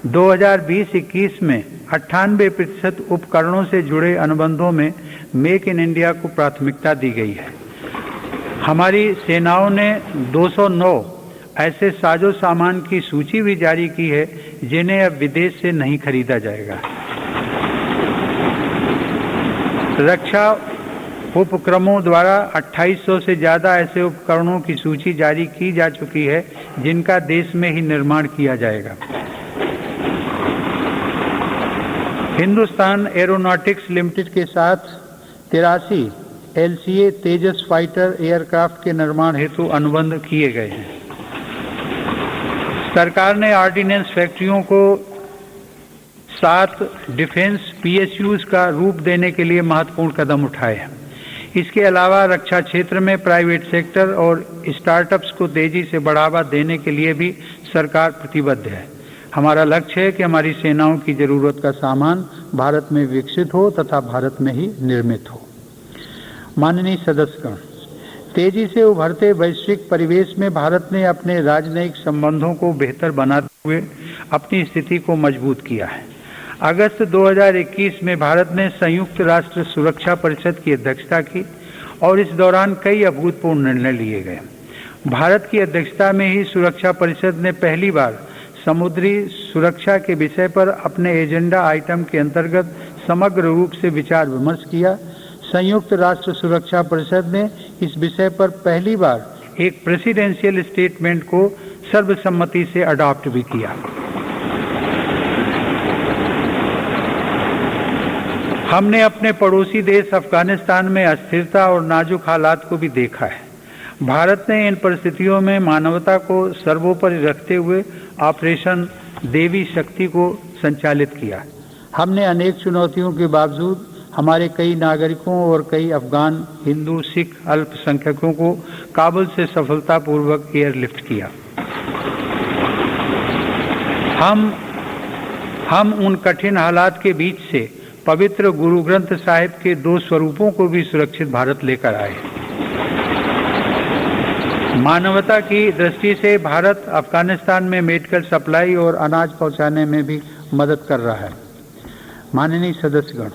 2020-21 में 98% उपकरणों से जुड़े अनुबंधों में मेक इन इंडिया को प्राथमिकता दी गई है। हमारी सेनाओं ने 209 ऐसे साजो सामान की सूची भी जारी की है जिन्हें अब विदेश से नहीं खरीदा जाएगा। रक्षा उपक्रमों द्वारा 2800 से ज़्यादा ऐसे उपकरणों की सूची जारी की जा चुकी है जिनका देश में ही निर्माण किया जाएगा। हिंदुस्तान एरोनॉटिक्स लिमिटेड के साथ 83 LCA तेजस फाइटर एयरक्राफ्ट के निर्माण हेतु अनुबंध किए गए हैं। सरकार ने ऑर्डिनेंस फैक्ट्रियों को 7 डिफेंस PSUs का रूप देने के लिए महत्वपूर्ण कदम उठाए हैं। इसके अलावा रक्षा क्षेत्र में प्राइवेट सेक्टर और स्टार्टअप्स को तेजी से बढ़ावा देने के लिए भी सरकार प्रतिबद्ध है। हमारा लक्ष्य है कि हमारी सेनाओं की जरूरत का सामान भारत में विकसित हो तथा भारत में ही निर्मित हो। माननीय सदस्यगण, तेजी से उभरते वैश्विक परिवेश में भारत ने अपने राजनयिक संबंधों को बेहतर बनाते हुए अपनी स्थिति को मजबूत किया है। अगस्त 2021 में भारत ने संयुक्त राष्ट्र सुरक्षा परिषद की अध्यक्षता की और इस दौरान कई अभूतपूर्व निर्णय लिए गए। भारत की अध्यक्षता में ही सुरक्षा परिषद ने पहली बार समुद्री सुरक्षा के विषय पर अपने एजेंडा आइटम के अंतर्गत समग्र रूप से विचार विमर्श किया। संयुक्त राष्ट्र सुरक्षा परिषद ने इस विषय पर पहली बार एक प्रेसिडेंशियल स्टेटमेंट को सर्वसम्मति से अडॉप्ट भी किया। हमने अपने पड़ोसी देश अफगानिस्तान में अस्थिरता और नाजुक हालात को भी देखा है। भारत ने इन परिस्थितियों में मानवता को सर्वोपरि रखते हुए ऑपरेशन देवी शक्ति को संचालित किया। हमने अनेक चुनौतियों के बावजूद हमारे कई नागरिकों और कई अफगान हिंदू सिख अल्पसंख्यकों को काबुल से सफलतापूर्वक एयरलिफ्ट किया। हम उन कठिन हालात के बीच से पवित्र गुरु ग्रंथ साहिब के 2 स्वरूपों को भी सुरक्षित भारत लेकर आए। मानवता की दृष्टि से भारत अफगानिस्तान में मेडिकल सप्लाई और अनाज पहुंचाने में भी मदद कर रहा है। माननीय सदस्यगण,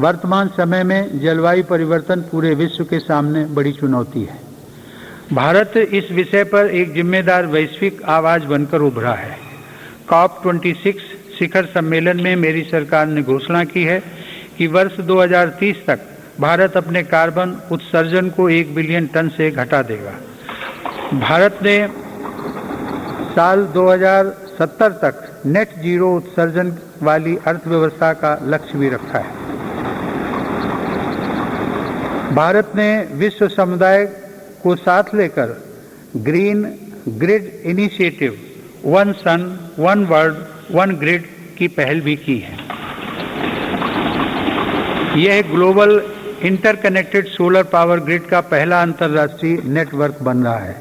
वर्तमान समय में जलवायु परिवर्तन पूरे विश्व के सामने बड़ी चुनौती है। भारत इस विषय पर एक जिम्मेदार वैश्विक आवाज बनकर उभरा है। COP26 शिखर सम्मेलन में मेरी सरकार ने घोषणा की है कि वर्ष 2030 तक भारत अपने कार्बन उत्सर्जन को 1 बिलियन टन से घटा देगा। भारत ने साल 2070 तक नेट जीरो उत्सर्जन वाली अर्थव्यवस्था का लक्ष्य भी रखा है। भारत ने विश्व समुदाय को साथ लेकर green grid initiative, one sun one world one grid की पहल भी की है। यह global interconnected solar power grid का पहला अंतर्राष्ट्रीय नेटवर्क बन रहा है।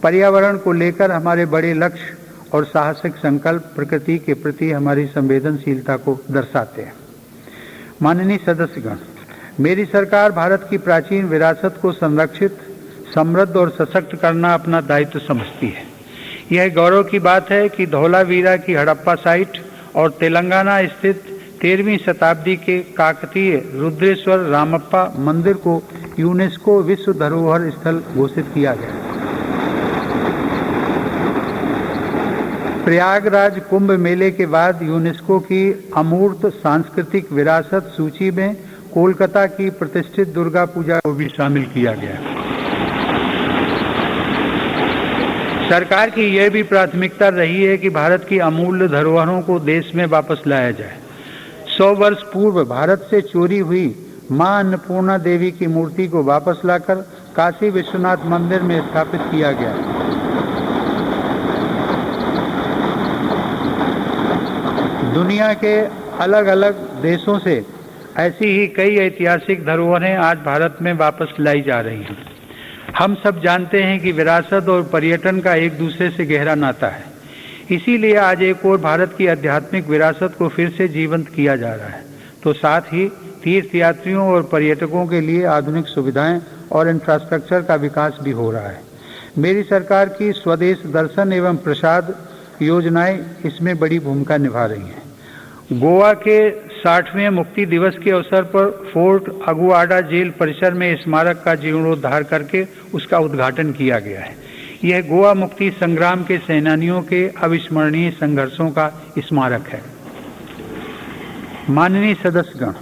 पर्यावरण को लेकर हमारे बड़े लक्ष्य और साहसिक संकल्प प्रकृति के प्रति हमारी संवेदनशीलता को दर्शाते हैं। माननीय सदस्यगण, मेरी सरकार भारत की प्राचीन विरासत को संरक्षित, समृद्ध और सशक्त करना अपना दायित्व समझती है। यह गौरव की बात है कि धौलावीरा की हड़प्पा साइट और तेलंगाना स्थित 13वीं शताब्दी के काकतीय रुद्रेश्वर रामप्पा मंदिर को यूनेस्को विश्व धरोहर स्थल घोषित किया गया। प्रयागराज कुंभ मेले के बाद यूनेस्को की अमूर्त सांस्कृतिक विरासत सूची में कोलकाता की प्रतिष्ठित दुर्गा पूजा को भी शामिल किया गया। सरकार की यह भी प्राथमिकता रही है कि भारत की अमूल्य धरोहरों को देश में वापस लाया जाए। 100 वर्ष पूर्व भारत से चोरी हुई मां अन्नपूर्णा देवी की मूर्ति को वापस लाकर काशी विश्वनाथ मंदिर में स्थापित किया गया। दुनिया के अलग अलग देशों से ऐसी ही कई ऐतिहासिक धरोहरें आज भारत में वापस लाई जा रही हैं। हम सब जानते हैं कि विरासत और पर्यटन का एक दूसरे से गहरा नाता है। इसीलिए आज एक और भारत की आध्यात्मिक विरासत को फिर से जीवंत किया जा रहा है, तो साथ ही तीर्थयात्रियों और पर्यटकों के लिए आधुनिक सुविधाएं और इंफ्रास्ट्रक्चर का विकास भी हो रहा है। मेरी सरकार की स्वदेश दर्शन एवं प्रसाद योजनाएं इसमें बड़ी भूमिका निभा रही हैं। गोवा के 60वें मुक्ति दिवस के अवसर पर फोर्ट अगुआडा जेल परिसर में स्मारक का जीर्णोद्धार करके उसका उद्घाटन किया गया है। यह गोवा मुक्ति संग्राम के सेनानियों के अविस्मरणीय संघर्षों का स्मारक है। माननीय सदस्यगण,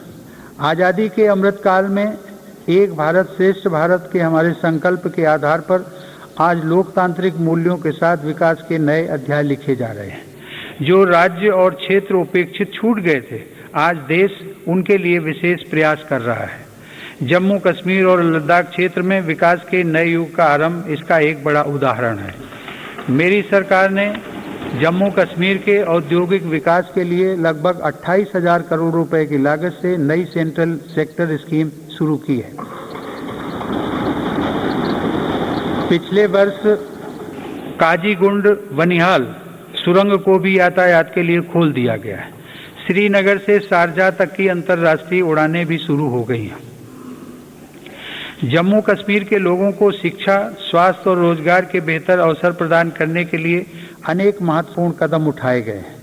आज़ादी के अमृतकाल में एक भारत श्रेष्ठ भारत के हमारे संकल्प के आधार पर आज लोकतांत्रिक मूल्यों के साथ विकास के नए अध्याय लिखे जा रहे हैं। जो राज्य और क्षेत्र उपेक्षित छूट गए थे, आज देश उनके लिए विशेष प्रयास कर रहा है। जम्मू कश्मीर और लद्दाख क्षेत्र में विकास के नए युग का आरंभ इसका एक बड़ा उदाहरण है। मेरी सरकार ने जम्मू कश्मीर के औद्योगिक विकास के लिए लगभग 28,000 करोड़ रुपए की लागत से नई सेंट्रल सेक्टर स्कीम शुरू की है। पिछले वर्ष काजीगुंड बनिहाल सुरंग को भी यातायात के लिए खोल दिया गया है। श्रीनगर से शारजाह तक की अंतर्राष्ट्रीय उड़ानें भी शुरू हो गई हैं। जम्मू कश्मीर के लोगों को शिक्षा, स्वास्थ्य और रोजगार के बेहतर अवसर प्रदान करने के लिए अनेक महत्वपूर्ण कदम उठाए गए हैं।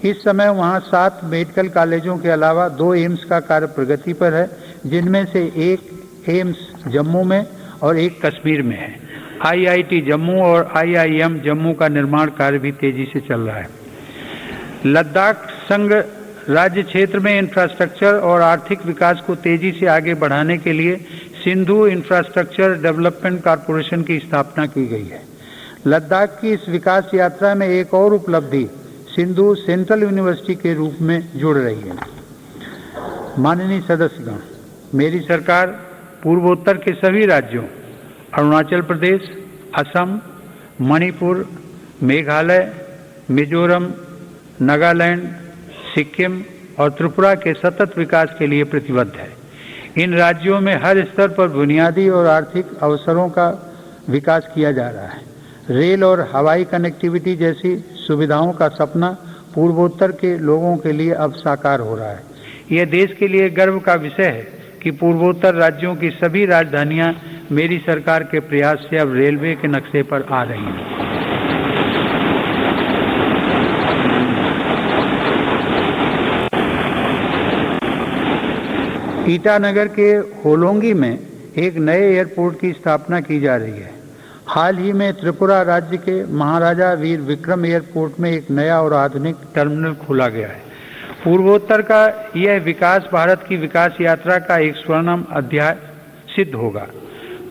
इस समय वहां 7 मेडिकल कॉलेजों के अलावा 2 एम्स का कार्य प्रगति पर है, जिनमें से एक एम्स जम्मू में और एक कश्मीर में है। IIT जम्मू और IIM जम्मू का निर्माण कार्य भी तेजी से चल रहा है। लद्दाख संघ राज्य क्षेत्र में इंफ्रास्ट्रक्चर और आर्थिक विकास को तेजी से आगे बढ़ाने के लिए सिंधु इंफ्रास्ट्रक्चर डेवलपमेंट कॉरपोरेशन की स्थापना की गई है। लद्दाख की इस विकास यात्रा में एक और उपलब्धि सिंधु सेंट्रल यूनिवर्सिटी के रूप में जुड़ रही है। माननीय सदस्यगण, मेरी सरकार पूर्वोत्तर के सभी राज्यों अरुणाचल प्रदेश, असम, मणिपुर, मेघालय, मिजोरम, नागालैंड, सिक्किम और त्रिपुरा के सतत विकास के लिए प्रतिबद्ध है। इन राज्यों में हर स्तर पर बुनियादी और आर्थिक अवसरों का विकास किया जा रहा है। रेल और हवाई कनेक्टिविटी जैसी सुविधाओं का सपना पूर्वोत्तर के लोगों के लिए अब साकार हो रहा है। यह देश के लिए गर्व का विषय है कि पूर्वोत्तर राज्यों की सभी राजधानियां मेरी सरकार के प्रयास से अब रेलवे के नक्शे पर आ रही हैं। ईटानगर के होलोंगी में एक नए एयरपोर्ट की स्थापना की जा रही है। हाल ही में त्रिपुरा राज्य के महाराजा वीर विक्रम एयरपोर्ट में एक नया और आधुनिक टर्मिनल खोला गया है। पूर्वोत्तर का यह विकास भारत की विकास यात्रा का एक स्वर्णिम अध्याय सिद्ध होगा।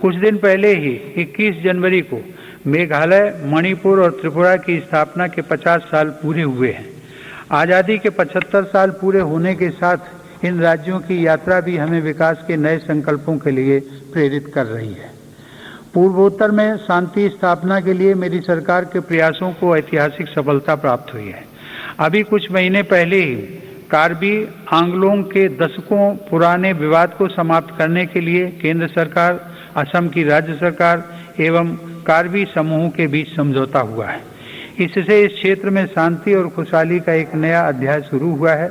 कुछ दिन पहले ही 21 जनवरी को मेघालय, मणिपुर और त्रिपुरा की स्थापना के 50 साल पूरे हुए हैं। आज़ादी के 75 साल पूरे होने के साथ इन राज्यों की यात्रा भी हमें विकास के नए संकल्पों के लिए प्रेरित कर रही है। पूर्वोत्तर में शांति स्थापना के लिए मेरी सरकार के प्रयासों को ऐतिहासिक सफलता प्राप्त हुई है। अभी कुछ महीने पहले ही कार्बी आंगलोंग के दशकों पुराने विवाद को समाप्त करने के लिए केंद्र सरकार, असम की राज्य सरकार एवं कार्बी समूहों के बीच समझौता हुआ है। इससे इस क्षेत्र में शांति और खुशहाली का एक नया अध्याय शुरू हुआ है।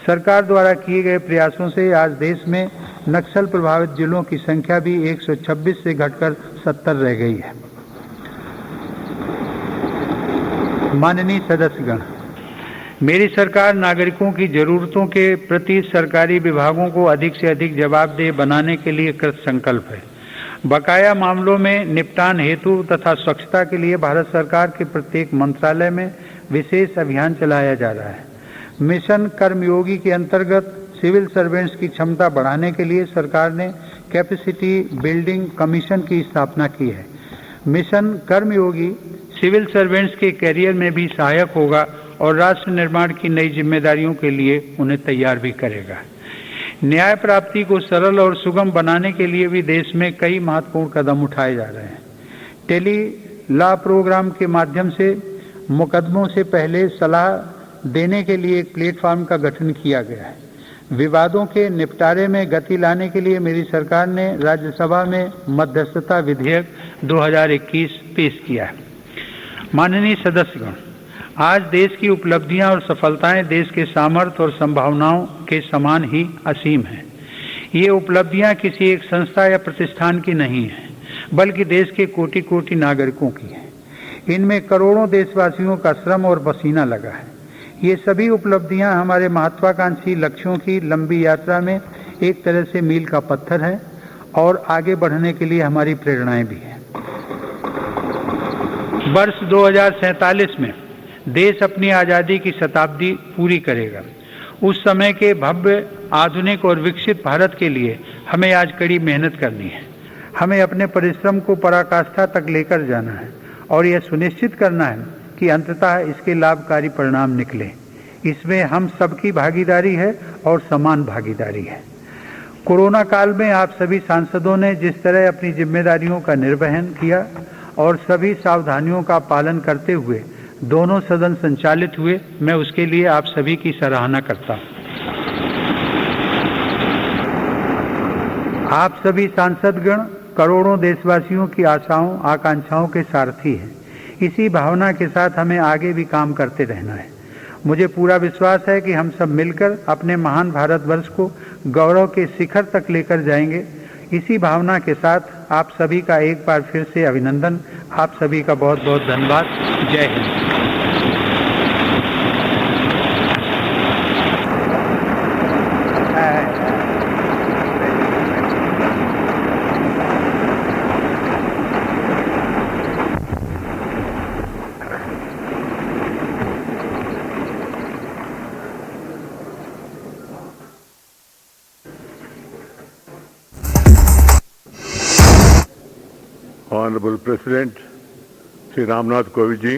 सरकार द्वारा किए गए प्रयासों से आज देश में नक्सल प्रभावित जिलों की संख्या भी 126 से घटकर 70 रह गई है। माननीय सदस्यगण, मेरी सरकार नागरिकों की जरूरतों के प्रति सरकारी विभागों को अधिक से अधिक जवाबदेह बनाने के लिए कृत संकल्प है। बकाया मामलों में निपटान हेतु तथा स्वच्छता के लिए भारत सरकार के प्रत्येक मंत्रालय में विशेष अभियान चलाया जा रहा है। मिशन कर्मयोगी के अंतर्गत सिविल सर्वेंट्स की क्षमता बढ़ाने के लिए सरकार ने कैपेसिटी बिल्डिंग कमीशन की स्थापना की है। मिशन कर्मयोगी सिविल सर्वेंट्स के कैरियर में भी सहायक होगा और राष्ट्र निर्माण की नई जिम्मेदारियों के लिए उन्हें तैयार भी करेगा। न्याय प्राप्ति को सरल और सुगम बनाने के लिए भी देश में कई महत्वपूर्ण कदम उठाए जा रहे हैं। टेली लॉ प्रोग्राम के माध्यम से मुकदमों से पहले सलाह देने के लिए एक प्लेटफॉर्म का गठन किया गया है। विवादों के निपटारे में गति लाने के लिए मेरी सरकार ने राज्यसभा में मध्यस्थता विधेयक 2021 पेश किया है। माननीय सदस्यगण, आज देश की उपलब्धियां और सफलताएं देश के सामर्थ्य और संभावनाओं के समान ही असीम हैं। ये उपलब्धियां किसी एक संस्था या प्रतिष्ठान की नहीं हैं, बल्कि देश के कोटि कोटि नागरिकों की हैं। इनमें करोड़ों देशवासियों का श्रम और पसीना लगा है। ये सभी उपलब्धियां हमारे महत्वाकांक्षी लक्ष्यों की लंबी यात्रा में एक तरह से मील का पत्थर है और आगे बढ़ने के लिए हमारी प्रेरणाएं भी हैं। वर्ष 2047 में देश अपनी आज़ादी की शताब्दी पूरी करेगा। उस समय के भव्य, आधुनिक और विकसित भारत के लिए हमें आज कड़ी मेहनत करनी है। हमें अपने परिश्रम को पराकाष्ठा तक लेकर जाना है और यह सुनिश्चित करना है कि अंततः इसके लाभकारी परिणाम निकले। इसमें हम सबकी भागीदारी है और समान भागीदारी है। कोरोना काल में आप सभी सांसदों ने जिस तरह अपनी जिम्मेदारियों का निर्वहन किया और सभी सावधानियों का पालन करते हुए दोनों सदन संचालित हुए, मैं उसके लिए आप सभी की सराहना करता हूं। आप सभी सांसदगण करोड़ों देशवासियों की आशाओं आकांक्षाओं के सारथी हैं। इसी भावना के साथ हमें आगे भी काम करते रहना है। मुझे पूरा विश्वास है कि हम सब मिलकर अपने महान भारतवर्ष को गौरव के शिखर तक लेकर जाएंगे। इसी भावना के साथ आप सभी का एक बार फिर से अभिनंदन। आप सभी का बहुत बहुत धन्यवाद। जय Hind. Honorable President Sri Ramnath Kovind ji,